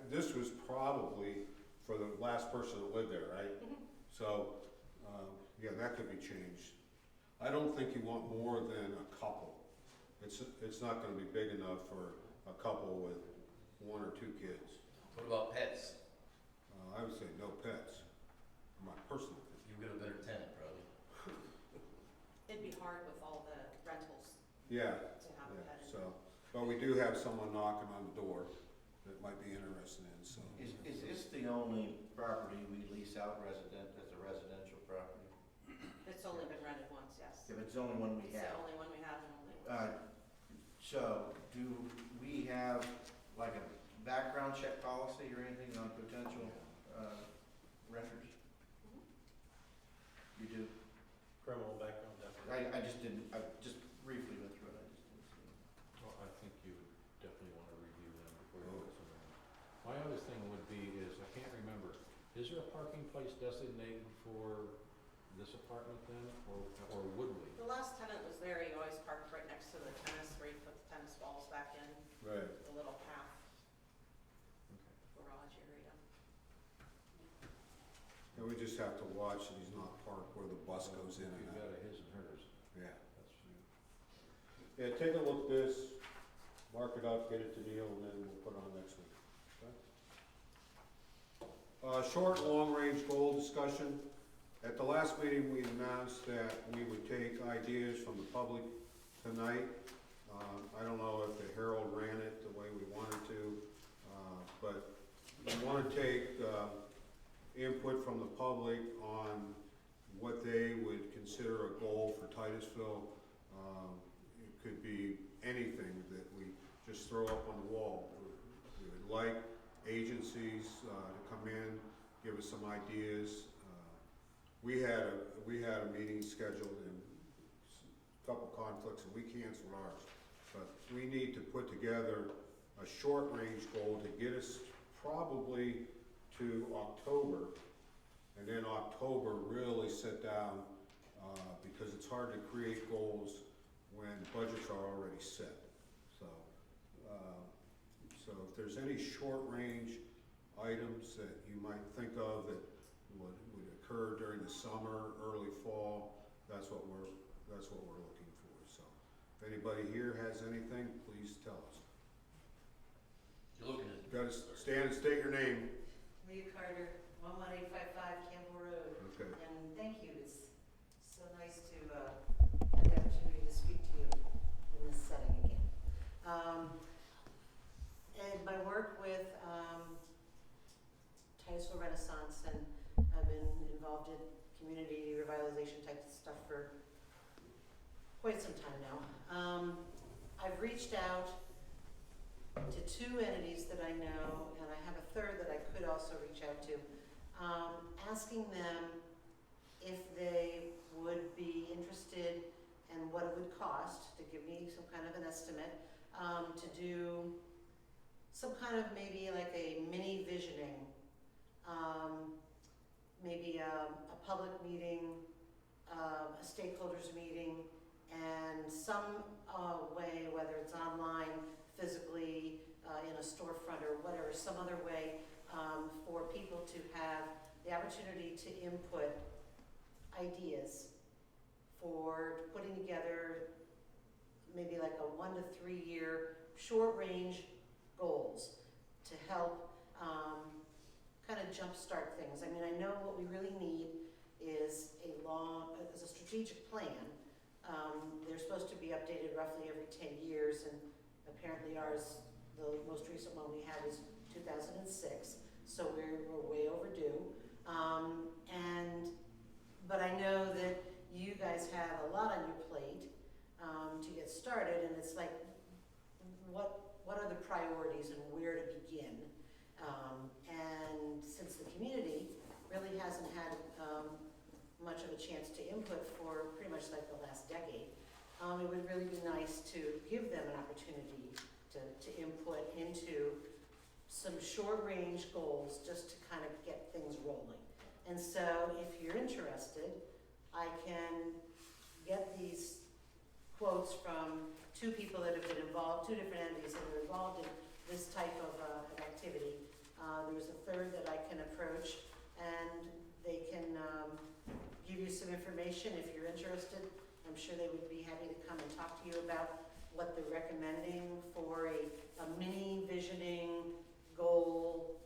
Speaker 3: this was probably for the last person that lived there, right? So, yeah, that could be changed. I don't think you want more than a couple. It's not gonna be big enough for a couple with 1 or 2 kids.
Speaker 9: What about pets?
Speaker 3: I would say no pets, my personal opinion.
Speaker 9: You get a better tenant probably.
Speaker 8: It'd be hard with all the rentals
Speaker 3: Yeah,
Speaker 8: to have a
Speaker 3: yeah,
Speaker 8: pet in.
Speaker 3: so, but we do have someone knocking on the door that might be interested in, so.
Speaker 5: Is this the only property we lease out as a residential property?
Speaker 8: It's only been rented once, yes.
Speaker 5: If it's the only one we
Speaker 8: It's the
Speaker 5: have.
Speaker 8: only one we have and only one.
Speaker 5: So, do we have like a background check policy or anything on potential renters? You do?
Speaker 7: Criminal background, definitely.
Speaker 5: I just didn't, I just briefly went through it, I just didn't see.
Speaker 1: Well, I think you would definitely wanna review them before you get something. My other thing would be is, I can't remember, is there a parking place designated for this apartment then, or would we?
Speaker 8: The last tenant was there, he always parked right next to the tennis, where he put the tennis balls back in,
Speaker 3: Right.
Speaker 8: the little path
Speaker 1: Okay.
Speaker 8: garage area.
Speaker 3: And we just have to watch that he's not parked where the bus goes in
Speaker 1: You've
Speaker 3: and
Speaker 1: got
Speaker 3: out.
Speaker 1: a his and hers,
Speaker 3: Yeah.
Speaker 1: that's,
Speaker 3: Yeah, take a look at this, mark it up, get it to Neil, and then we'll put it on next week. Okay? Short and long-range goal discussion. At the last meeting, we announced that we would take ideas from the public tonight. I don't know if the Herald ran it the way we wanted to, but we want to take input from the public on what they would consider a goal for Titusville. It could be anything that we just throw up on the wall. We would like agencies to come in, give us some ideas. We had a meeting scheduled and a couple conflicts and we canceled ours. But we need to put together a short-range goal to get us probably to October. And then October really sit down, because it's hard to create goals when budgets are already set. So, so if there's any short-range items that you might think of that would occur during the summer, early fall, that's what we're looking for. So, if anybody here has anything, please tell us.
Speaker 9: You're looking at.
Speaker 3: You gotta stand and state your name.
Speaker 11: Lee Carter, 11855 Campbell Road.
Speaker 3: Okay.
Speaker 11: And thank you, it's so nice to have the opportunity to speak to you in this setting again. And my work with Titusville Renaissance, and I've been involved in community revitalization type stuff for quite some time now. I've reached out to 2 entities that I know, and I have a third that I could also reach out to, asking them if they would be interested and what it would cost to give me some kind of an estimate, to do some kind of maybe like a mini visioning, maybe a public meeting, a stakeholders meeting, and some way, whether it's online, physically, in a storefront or whatever, some other way for people to have the opportunity to input ideas for putting together maybe like a 1 to 3 year short range goals to help kind of jumpstart things. I mean, I know what we really need is a strategic plan. They're supposed to be updated roughly every 10 years, and apparently ours, the most recent one we had is 2006, so we're way overdue. But I know that you guys have a lot on your plate to get started, and it's like, what are the priorities and where to begin? And since the community really hasn't had much of a chance to input for pretty much like the last decade. It would really be nice to give them an opportunity to input into some short-range goals just to kind of get things rolling. And so if you're interested, I can get these quotes from two people that have been involved, two different entities that are involved in this type of an activity. There's a third that I can approach, and they can give you some information if you're interested. I'm sure they would be happy to come and talk to you about what they're recommending for a mini visioning goal,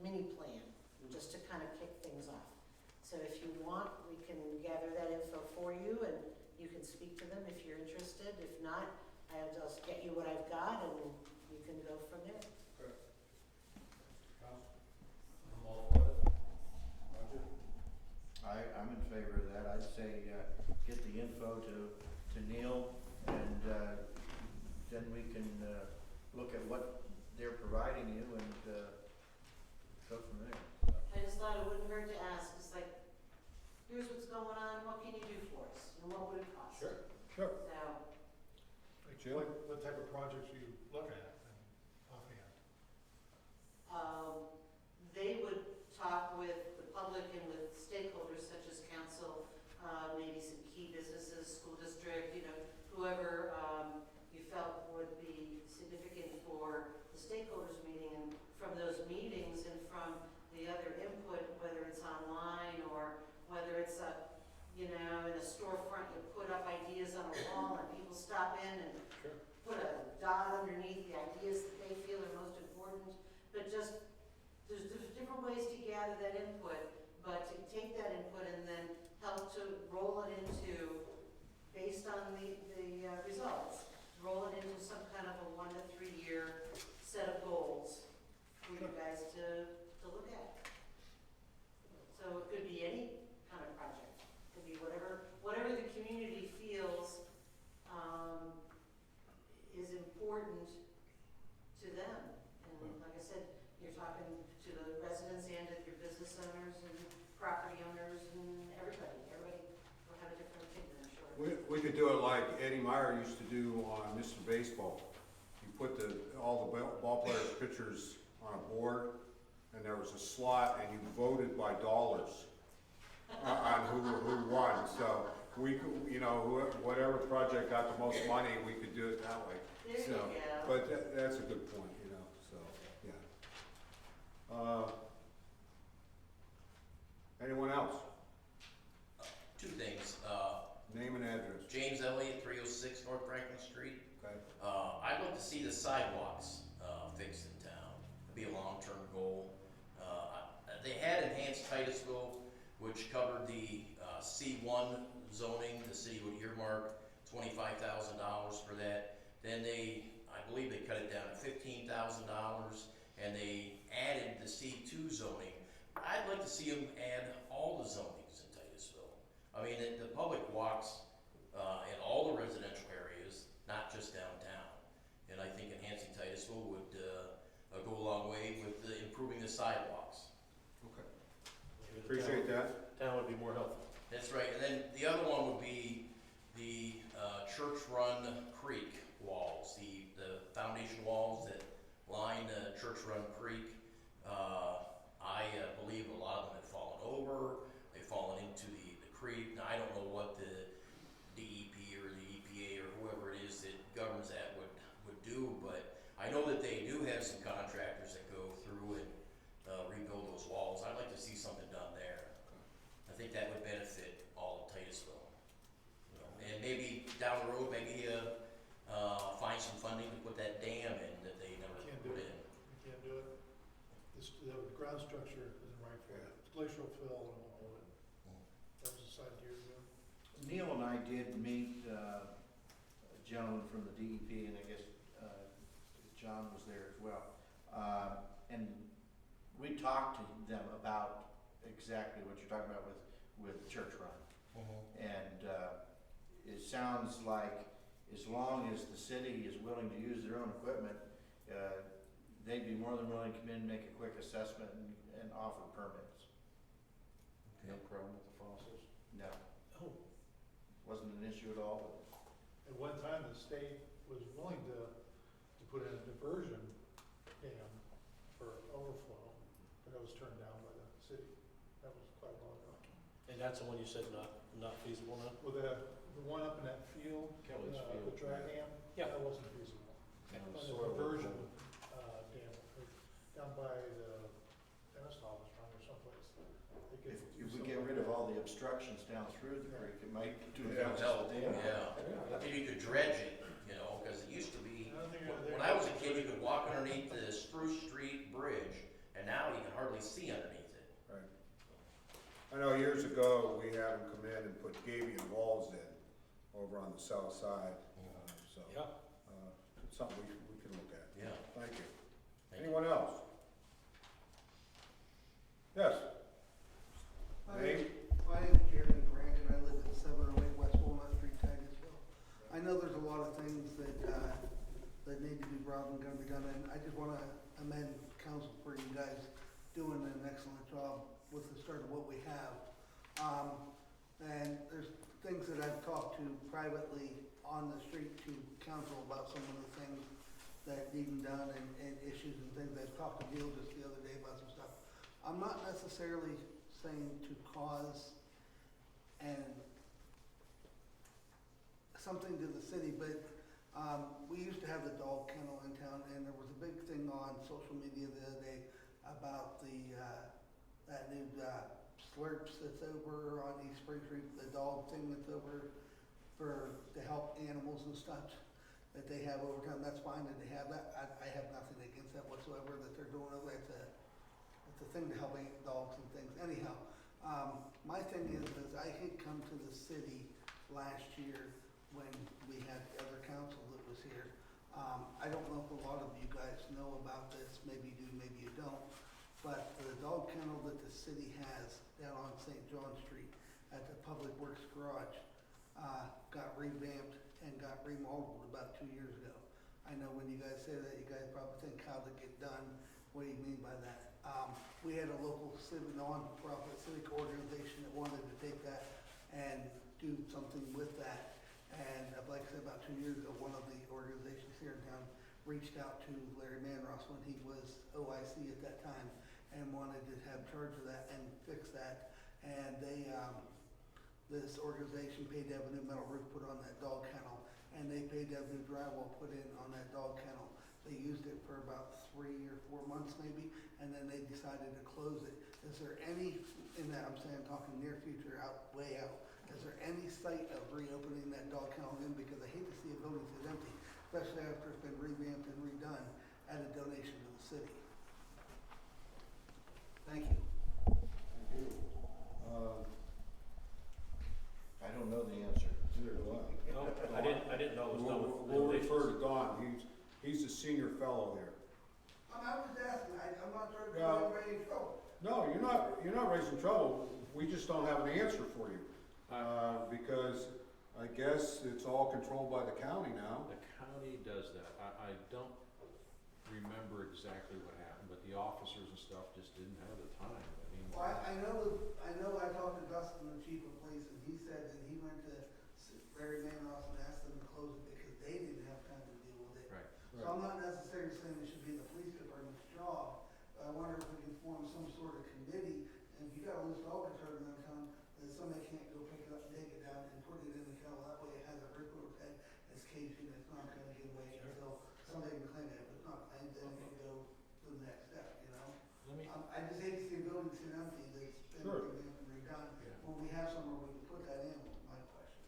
Speaker 11: mini plan, just to kind of kick things off. So if you want, we can gather that info for you, and you can speak to them if you're interested. If not, I'll just get you what I've got, and you can go from there.
Speaker 3: I'm all for it. Roger?
Speaker 5: I'm in favor of that. I'd say, get the info to Neil, and, then we can, look at what they're providing you and, go from there.
Speaker 11: I just thought it wouldn't hurt to ask, it's like, here's what's going on, what can you do for us, and what would it cost?
Speaker 3: Sure.
Speaker 11: So,
Speaker 10: Like,
Speaker 3: Jim?
Speaker 10: what type of projects are you looking at and offhand?
Speaker 11: they would talk with the public and with stakeholders such as council, maybe some key businesses, school district, whoever, you felt would be significant for the stakeholders meeting. And from those meetings and from the other input, whether it's online or whether it's in a storefront, you put up ideas on a wall and people stop in and put a dot underneath the ideas that they feel are most important. But just, there's different ways to gather that input, but to take that input and then help to roll it into, based on the results, roll it into some kind of a 1 to 3 year set of goals for you guys to look at. So it could be any kind of project. It could be whatever the community feels is important to them. And like I said, you're talking to the residents and to your business owners and property owners and everybody. Everybody will have a different opinion, I'm sure.
Speaker 3: We could do it like Eddie Meyer used to do on Mr. Baseball. You put all the ball players' pictures on a board, and there was a slot, and you voted by dollars on who won. So we could, whatever project got the most money, we could do it that way.
Speaker 11: There you
Speaker 3: So,
Speaker 11: go.
Speaker 3: but that's a good point, so, yeah. Anyone else?
Speaker 9: Two things.
Speaker 3: Name and address.
Speaker 9: James Elliott, 306 North Franklin Street.
Speaker 3: Okay.
Speaker 9: I'd like to see the sidewalks fixed in town. It'd be a long-term goal. They had enhanced Titusville, which covered the C1 zoning. The city would earmark $25,000 for that. Then I believe they cut it down to $15,000, and they added the C2 zoning. I'd like to see them add all the zonings in Titusville. I mean, the public walks in all the residential areas, not just downtown. And I think enhancing Titusville would go a long way with improving the sidewalks.
Speaker 3: Okay. Appreciate that.
Speaker 7: Town would be more healthy.
Speaker 9: That's right. And then the other one would be the Church-Run Creek walls, the foundation walls that line Church-Run Creek. I believe a lot of them have fallen over. They've fallen into the creek. Now, I don't know what the DEP or the EPA or whoever it is that governs that would do, but I know that they do have some contractors that go through and rebuild those walls. I'd like to see something done there. I think that would benefit all of Titusville. And maybe down the road, maybe find some funding to put that dam in that they never
Speaker 10: Can't do
Speaker 9: put
Speaker 10: it.
Speaker 9: in.
Speaker 10: You can't do it. The ground structure isn't right for it. It's glacial fill and all of it. That was decided years ago.
Speaker 5: Neil and I did meet, a gentleman from the DEP, and I guess, John was there as well. And we talked to them about exactly what you're talking about with Church Run. And, it sounds like as long as the city is willing to use their own equipment, they'd be more than willing to come in and make a quick assessment and offer permits.
Speaker 1: No problem with the fossils?
Speaker 5: No,
Speaker 7: Oh,
Speaker 5: wasn't an issue at all.
Speaker 10: At one time, the state was willing to put in a diversion dam for overflow, but that was turned down by the city. That was quite long ago.
Speaker 7: and that's the one you said not feasible now?
Speaker 10: Well, the one up in that field,
Speaker 1: Kelly's
Speaker 10: the
Speaker 1: field.
Speaker 10: dry dam,
Speaker 7: Yeah.
Speaker 10: that wasn't feasible.
Speaker 1: And
Speaker 10: But the
Speaker 1: soil
Speaker 10: diversion,
Speaker 1: removal.
Speaker 10: dam, down by the dentist office run or someplace. They could do
Speaker 5: If we
Speaker 10: something
Speaker 5: get
Speaker 10: like
Speaker 5: rid of
Speaker 10: that.
Speaker 5: all the obstructions down through the creek, it might do
Speaker 3: Yeah,
Speaker 5: the
Speaker 9: help,
Speaker 5: dam.
Speaker 9: yeah. And you could dredge it, because it used to be,
Speaker 10: I don't think
Speaker 9: when I was a kid, you could walk underneath the Spruce Street Bridge, and now you can hardly see underneath it.
Speaker 3: Right. I know years ago, we had them come in and put gabion walls in over on the south side, so.
Speaker 7: Yeah.
Speaker 3: It's something we can look at.
Speaker 9: Yeah.
Speaker 3: Thank you.
Speaker 9: Thank you.
Speaker 3: Anyone else? Yes? Name?
Speaker 12: My name is Jeremy Brandt, and I live at 708 West Walnut Street, Titusville. I know there's a lot of things that need to be brought and gonna be done, and I just wanna amend council for you guys doing an excellent job with the start of what we have. And there's things that I've talked to privately on the street to council about some of the things that need done and issues and things. I've talked to Neil just the other day about some stuff. I'm not necessarily saying to cause and something to the city, but we used to have the dog kennel in town, and there was a big thing on social media the other day about that new Slurps that's over on East Spring Street, the dog thing that's over to help animals and stuff that they have over town. That's fine that they have that. I have nothing against that whatsoever that they're doing over there. It's a thing to help dogs and things. Anyhow, my thing is I had come to the city last year when we had the other council that was here. I don't know if a lot of you guys know about this, maybe you do, maybe you don't, but the dog kennel that the city has down on St. John Street at the Public Works Garage got revamped and got remodeled about 2 years ago. I know when you guys say that, you guys probably think, how'd it get done? What do you mean by that? We had a local non-profit civic organization that wanted to take that and do something with that. And like I said, about 2 years ago, one of the organizations here in town reached out to Larry Manross when he was OIC at that time and wanted to have charge of that and fix that. And this organization paid to have a new metal roof put on that dog kennel, and they paid to have new drywall put in on that dog kennel. They used it for about 3 or 4 months maybe, and then they decided to close it. Is there any, in that I'm saying, talking near future, way out, is there any sight of reopening that dog kennel again? Because I hate to see a building sit empty, especially after it's been revamped and redone at a donation to the city. Thank you.
Speaker 3: Thank you.
Speaker 5: I don't know the answer.
Speaker 3: Neither do I.
Speaker 7: No, I didn't know it was done with
Speaker 3: We'll
Speaker 7: donations.
Speaker 3: refer to Don, he's the senior fellow here.
Speaker 12: I was asking, I'm not trying to
Speaker 3: Yeah.
Speaker 12: put anybody in trouble.
Speaker 3: No, you're not raising trouble, we just don't have an answer for you. Because I guess it's all controlled by the county now.
Speaker 1: The county does that. I don't remember exactly what happened, but the officers and stuff just didn't have the time. I mean.
Speaker 12: Well, I know I talked to Dustin, the chief of police, and he said that he went to Larry Manross and asked them to close it because they didn't have time to deal with it.
Speaker 1: Right.
Speaker 12: So I'm not necessarily saying it should be the police department's job, but I wonder if we can form some sort of committee, and if you got a loose dog control in town, then somebody can't go pick it up, take it down, and put it in the kennel, that way it has a roof over its head, it's caged in, it's not gonna get away until somebody can claim it. If it's not claimed, then it can go to the next step, you know?
Speaker 1: Let me,
Speaker 12: I just hate to see a building sit empty that's been
Speaker 3: Sure.
Speaker 12: revamped and redone,
Speaker 1: Yeah.
Speaker 12: when we have somewhere we can put that in, was my question.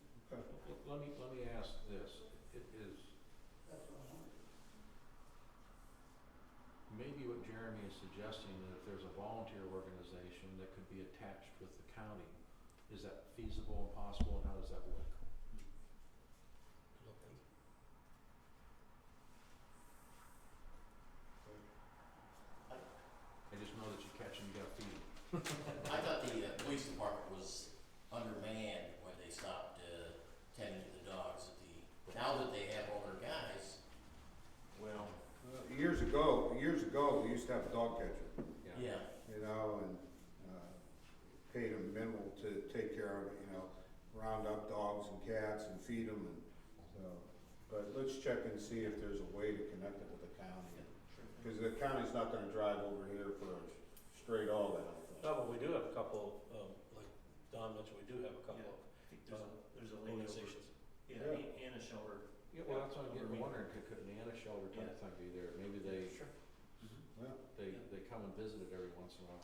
Speaker 1: let me ask this. It is,
Speaker 12: That's what I'm wondering.
Speaker 1: maybe what Jeremy is suggesting, that if there's a volunteer organization that could be attached with the county, is that feasible and possible, and how does that work? I just know that you catch them, you gotta feed them.
Speaker 9: I thought the police department was undermanned when they stopped tending to the dogs at the, now that they have all their guys.
Speaker 3: Well, years ago, we used to have a dog catcher,
Speaker 9: Yeah.
Speaker 3: you know, and paid him minimum round up dogs and cats and feed them, and so, but let's check and see if there's a way to connect it with the county. Because the county's not gonna drive over here for a stray dog, I don't think.
Speaker 7: No, but we do have a couple, like Don mentioned, we do have a couple
Speaker 2: Yeah.
Speaker 7: of
Speaker 2: I think there's a lady over,
Speaker 7: organizations.
Speaker 2: yeah, Anna Shelter.
Speaker 1: Yeah, well, that's what I'm
Speaker 2: Over
Speaker 1: getting,
Speaker 2: me.
Speaker 1: wondering, could an Anna shelter type
Speaker 2: Yeah.
Speaker 1: thing be there? Maybe they,
Speaker 7: Sure.
Speaker 3: Yeah.
Speaker 1: they come and visit it every once in a while.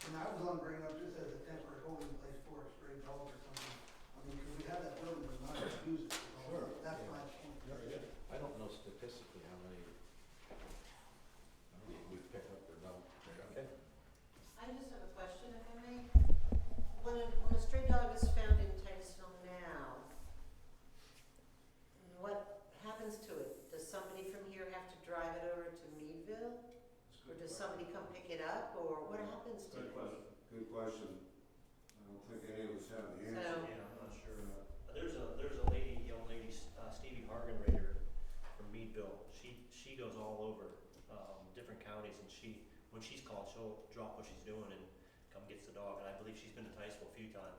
Speaker 12: And I was gonna bring up just as a temporary holding place for a stray dog or something. I mean, 'cause we have that building, but not use it.
Speaker 3: Sure.
Speaker 12: That's
Speaker 1: Yeah.
Speaker 12: my point.
Speaker 1: I don't know statistically how many we pick up or don't.
Speaker 7: Okay.
Speaker 11: I just have a question, if I may. When a stray dog is found in Titusville now, what happens to it? Does somebody from here have to drive it over to Meadville? Or does somebody come pick it up, or what happens to it?
Speaker 3: Good question. I don't think any of us have the answer.
Speaker 11: So-
Speaker 2: Yeah, I'm not sure. There's a lady, young lady, Stevie Hargenrader from Meadville. She goes all over, different counties, and when she's called, she'll drop what she's doing and come gets the dog. And I believe she's been to Titusville a few times,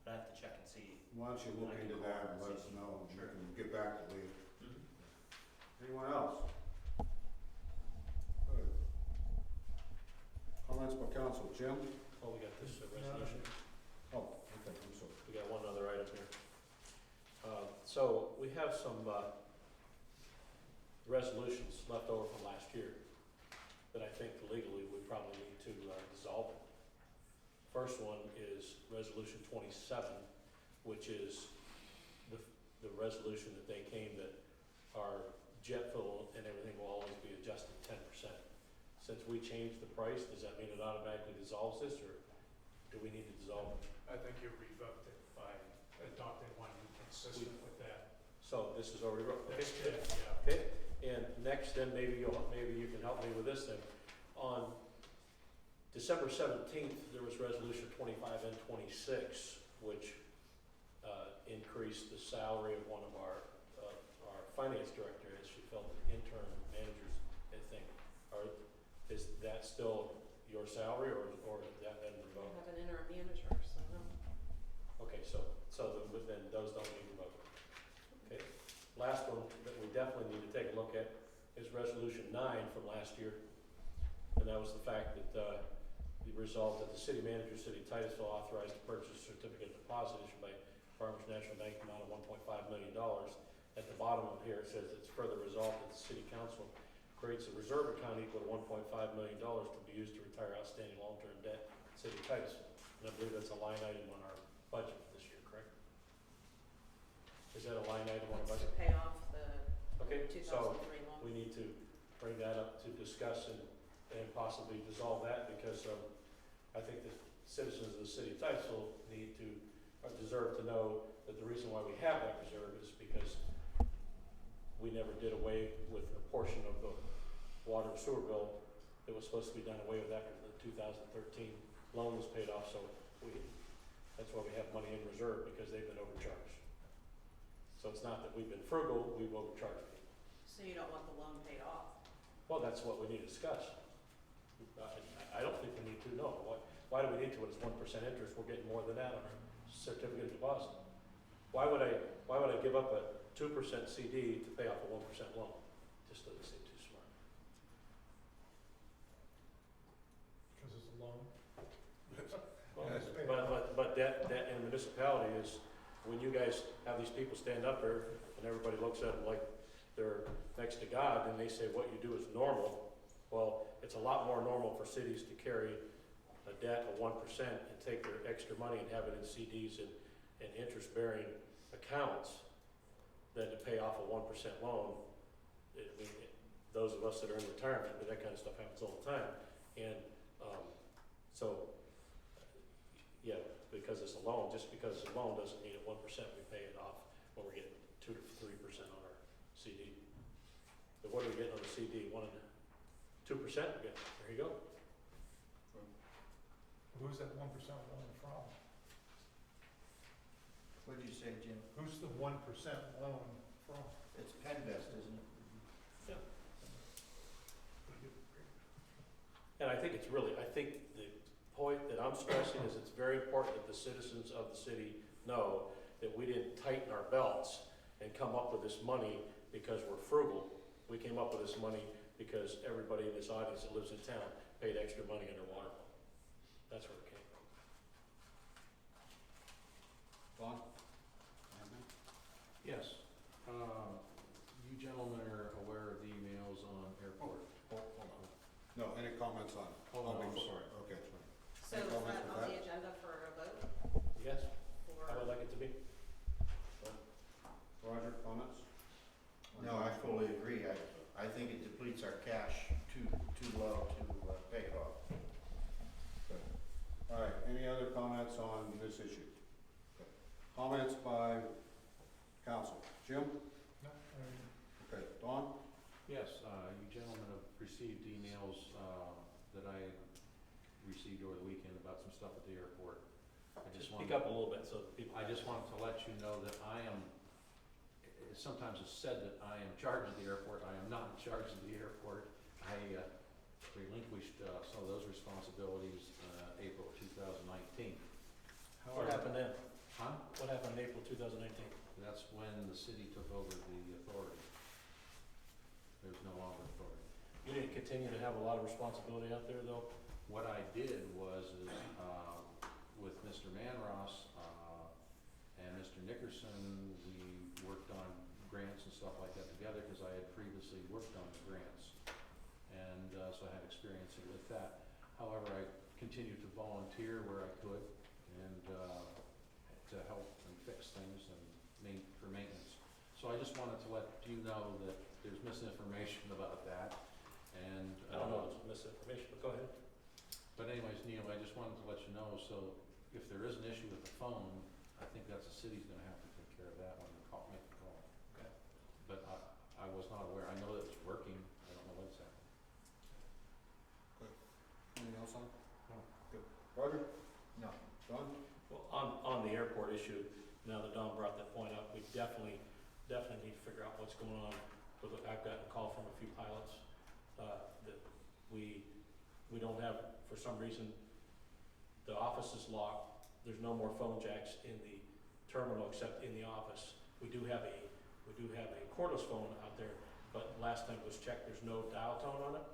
Speaker 2: but I have to check and see.
Speaker 3: Why don't you look
Speaker 2: I can
Speaker 3: into
Speaker 2: call
Speaker 3: that
Speaker 2: her
Speaker 3: and
Speaker 2: and
Speaker 3: let
Speaker 2: see.
Speaker 3: us know, and we
Speaker 2: Sure.
Speaker 3: can get back to Lee. Anyone else? Good. Comments by council, Jim?
Speaker 7: Oh, we got this resolution.
Speaker 3: Oh, okay, I'm sorry.
Speaker 7: We got one other item here. So we have some resolutions left over from last year that I think legally we probably need to dissolve it. First one is Resolution 27, which is the resolution that they came that our jet fuel and everything will always be adjusted 10%. Since we changed the price, does that mean it automatically dissolves this, or do we need to dissolve it?
Speaker 4: I think you revoked it by adopting one consistent with that.
Speaker 7: So this is already, okay,
Speaker 4: That's
Speaker 7: good.
Speaker 4: it, yeah.
Speaker 7: Okay, and next then, maybe you can help me with this then. On December 17th, there was resolution 25 and 26, which increased the salary of one of our finance director as she felt the intern managers, I think. Is that still your salary, or has that been
Speaker 8: I
Speaker 7: revoked?
Speaker 8: have an interim manager, so no.
Speaker 7: Okay, so then those don't need revoked. Okay, last one that we definitely need to take a look at is Resolution 9 from last year. And that was the fact that, the result that the city manager, City of Titusville, authorized to purchase a certificate of deposit issued by Farmers National Bank amount of $1.5 million. At the bottom of here, it says it's further resolved that the city council creates a reserve account equal to $1.5 million to be used to retire outstanding long-term debt in the city of Titusville. And I believe that's a line item on our budget for this year, correct? Is that a line item on our
Speaker 8: That's
Speaker 7: budget?
Speaker 8: to pay off the
Speaker 7: Okay,
Speaker 8: 2003
Speaker 7: so
Speaker 8: loan.
Speaker 7: we need to bring that up to discuss and possibly dissolve that, because I think the citizens of the city of Titusville need to, or deserve to know that the reason why we have that reserve is because we never did away with a portion of the water and sewer bill that was supposed to be done away with after the 2013 loan was paid off, so that's why we have money in reserve, because they've been overcharged. So it's not that we've been frugal, we've overcharged people.
Speaker 8: So you don't want the loan paid off?
Speaker 7: Well, that's what we need to discuss. I don't think we need to, no. Why do we need to, when it's 1% interest, we're getting more than that on our certificate of deposit? Why would I give up a 2% CD to pay off a 1% loan? Just doesn't seem too smart.
Speaker 10: Because it's a loan.
Speaker 7: Well, but that in a municipality is, when you guys have these people stand up there and everybody looks at them like they're next to God, and they say what you do is normal. Well, it's a lot more normal for cities to carry a debt of 1% and take their extra money and have it in CDs and interest-bearing accounts than to pay off a 1% loan. Those of us that are in retirement, but that kind of stuff happens all the time. And so, yeah, because it's a loan, just because it's a loan doesn't mean at 1% we pay it off when we're getting 2 to 3% on our CD. But what are we getting on the CD? 1 and 2%? There you go.
Speaker 10: Who's that 1% loan from?
Speaker 5: What did you say, Jim?
Speaker 10: Who's the 1% loan from?
Speaker 5: It's Penvest, isn't it?
Speaker 7: And I think the point that I'm stressing is it's very important that the citizens of the city know that we didn't tighten our belts and come up with this money because we're frugal. We came up with this money because everybody in this audience that lives in town paid extra money on their water bill. That's where it came from.
Speaker 3: Don?
Speaker 1: Yes, you gentlemen are aware of the emails on airport.
Speaker 3: Hold on. No, any comments on?
Speaker 1: Oh, no, I'm
Speaker 3: before-
Speaker 1: sorry.
Speaker 3: Okay.
Speaker 8: So
Speaker 3: Any
Speaker 8: is
Speaker 3: comments
Speaker 8: that
Speaker 3: with
Speaker 8: on
Speaker 3: that?
Speaker 8: the agenda for a vote?
Speaker 7: Yes,
Speaker 8: Or-
Speaker 7: I would like it to be.
Speaker 3: Roger, comments?
Speaker 5: No, I fully agree. I think it depletes our cash too low to pay it off.
Speaker 3: All right, any other comments on this issue? Okay. Comments by council? Jim?
Speaker 10: No,
Speaker 3: Okay, Don?
Speaker 1: Yes, you gentlemen have received emails that I received over the weekend about some stuff at the airport. I just
Speaker 7: Speak
Speaker 1: wanted,
Speaker 7: up a little bit so that people.
Speaker 1: I just wanted to let you know that I am, sometimes it's said that I am in charge of the airport. I am not in charge of the airport. I relinquished some of those responsibilities April 2019.
Speaker 7: What happened then?
Speaker 1: Huh?
Speaker 7: What happened in April 2019?
Speaker 1: That's when the city took over the authority. There's no longer authority.
Speaker 7: You didn't continue to have a lot of responsibility out there, though?
Speaker 1: What I did was, with Mr. Manross and Mr. Nickerson, we worked on grants and stuff like that together, because I had previously worked on the grants. And so I had experience with that. However, I continued to volunteer where I could, and to help and fix things and for maintenance. So I just wanted to let you know that there's misinformation about that, and.
Speaker 7: I don't know if it's misinformation, but go ahead.
Speaker 1: But anyways, Neil, I just wanted to let you know, so if there is an issue with the phone, I think that's the city's gonna have to take care of that when they make the call.
Speaker 7: Okay.
Speaker 1: But I was not aware, I know that it's working, I don't know what's happening.
Speaker 3: Anything else on?
Speaker 1: No.
Speaker 3: Good. Roger?
Speaker 5: No.
Speaker 3: Don?
Speaker 7: Well, on the airport issue, now that Don brought that point up, we definitely need to figure out what's going on. I've gotten a call from a few pilots, that we don't have, for some reason, the office is locked. There's no more phone jacks in the terminal except in the office. We do have a cordless phone out there, but last time it was checked, there's no dial tone on it.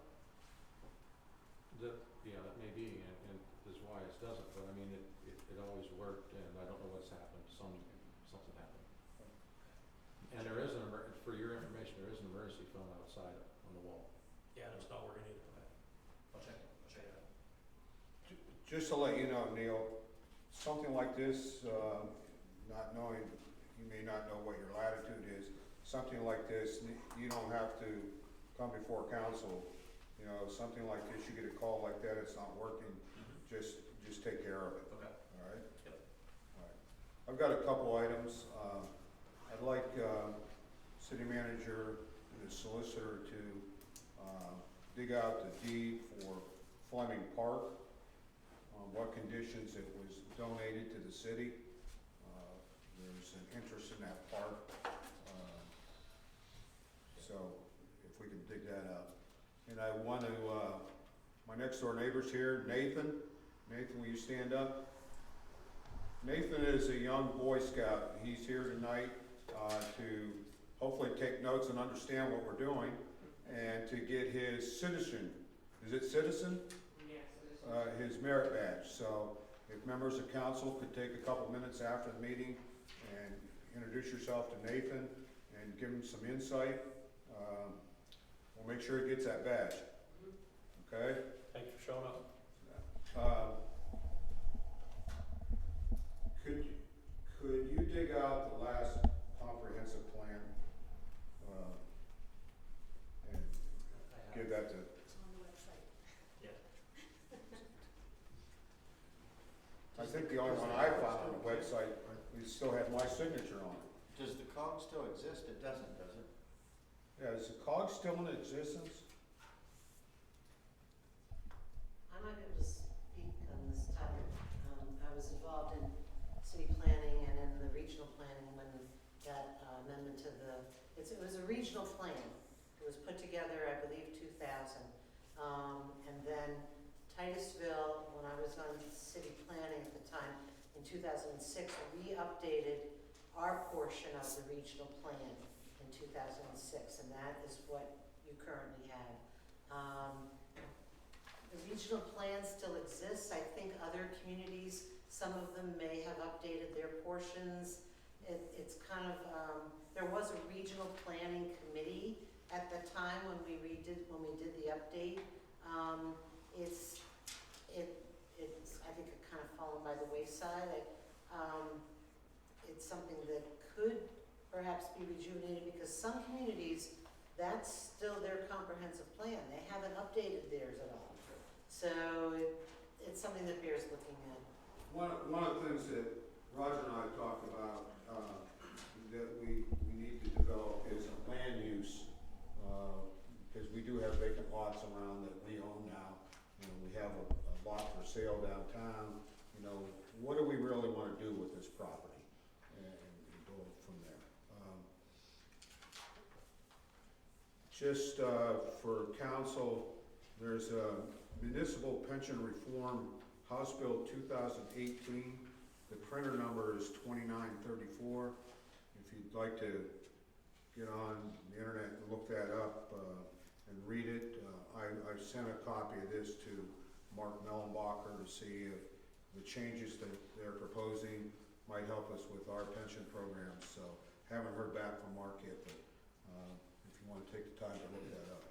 Speaker 1: Yeah, that may be, and is why it doesn't, but I mean, it always worked, and I don't know what's happened, something happened. And there is for your information, there is an emergency phone outside on the wall.
Speaker 7: Yeah, it's not working either.
Speaker 2: I'll check it out.
Speaker 3: Just to let you know, Neil, something like this, not knowing, you may not know what your latitude is, something like this, you don't have to come before council. You know, something like this, you get a call like that, it's not working, just take care of it.
Speaker 2: Okay.
Speaker 3: All right?
Speaker 2: Yep.
Speaker 3: All right. I've got a couple items. I'd like city manager and the solicitor to dig out the deed for Fleming Park, what conditions it was donated to the city. There's an interest in that park. So if we can dig that out. And I want to, my next door neighbor's here, Nathan. Nathan, will you stand up? Nathan is a young Boy Scout. He's here tonight to hopefully take notes and understand what we're doing, and to get his citizen, is it citizen?
Speaker 8: Yes,
Speaker 3: His merit badge. So if members of council could take a couple minutes after the meeting and introduce yourself to Nathan and give him some insight, we'll make sure he gets that badge. Okay?
Speaker 7: Thanks for showing up.
Speaker 3: Could you dig out the last comprehensive plan and give that to?
Speaker 8: It's on the website.
Speaker 2: Yeah.
Speaker 3: I think the only one I found on the website, we still had my signature on it.
Speaker 5: Does the COG still exist? It doesn't, does it?
Speaker 3: Yeah, is the COG still in existence?
Speaker 11: I might be able to speak on this topic. I was involved in city planning and in the regional planning when that amendment to it was a regional plan. It was put together, I believe, 2000. And then Titusville, when I was on city planning at the time, in 2006, we updated our portion of the regional plan in 2006, and that is what you currently have. The regional plan still exists. I think other communities, some of them may have updated their portions. It's kind of, there was a regional planning committee at the time when we did the update. It's I think it kind of fallen by the wayside. It's something that could perhaps be rejuvenated because some communities, that's still their comprehensive plan. They haven't updated theirs at all. So it's something that bears looking at.
Speaker 3: One of the things that Roger and I talked about, that we need to develop is a land use, because we do have vacant lots around that we own now, and we have a lot for sale downtown. You know, what do we really want to do with this property, and go from there. Just for council, there's a municipal pension reform, House Bill 2018. The printer number is 2934. If you'd like to get on the internet and look that up and read it, I've sent a copy of this to Mark Mellenbacher to see if the changes that they're proposing might help us with our pension programs. So haven't heard back from Mark yet, but if you want to take the time to look that up.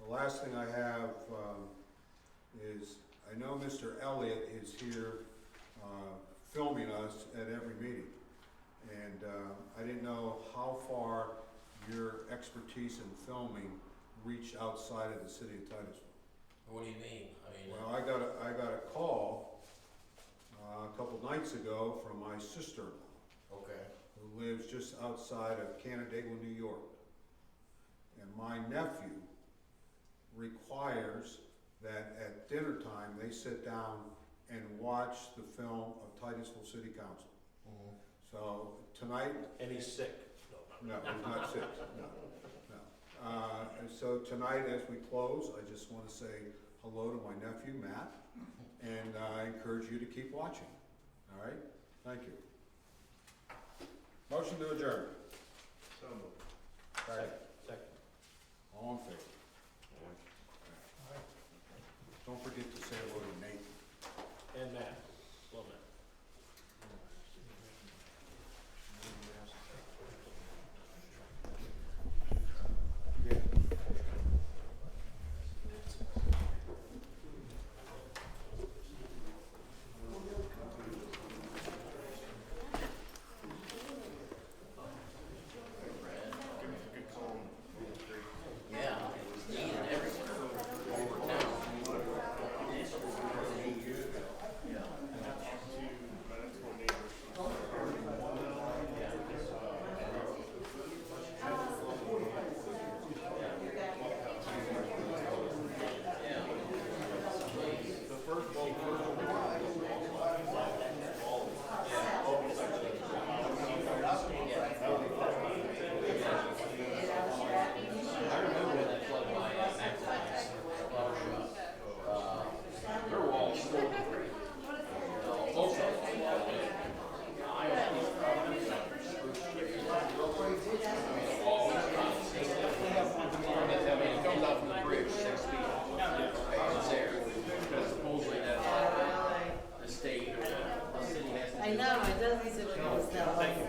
Speaker 3: The last thing I have is, I know Mr. Elliott is here filming us at every meeting. And I didn't know how far your expertise in filming reached outside of the city of Titusville.
Speaker 9: What do you mean? I mean,
Speaker 3: Well, I got a call a couple nights ago from my sister-in-law,
Speaker 9: okay.
Speaker 3: who lives just outside of Canandaigua, New York. And my nephew requires that at dinner time they sit down and watch the film of Titusville City Council.
Speaker 9: Mhm.
Speaker 3: So tonight,
Speaker 7: And he's sick.
Speaker 3: no, he's not sick, no. And so tonight, as we close, I just want to say hello to my nephew, Matt, and I encourage you to keep watching. All right? Thank you. Motion to adjourn.
Speaker 1: So moved.
Speaker 7: Second.
Speaker 3: All in favor? Don't forget to say hello to Nathan.
Speaker 7: And Matt. Love Matt.
Speaker 3: Yeah.
Speaker 9: Yeah, it was needed everywhere over town. I remember when they flooded my Max's flower shop. Their walls still free. Most of them. I always it comes out from the bridge 6 feet. It's there. Because supposedly that's the state or the city has to do.
Speaker 11: I know, it doesn't seem like it was that long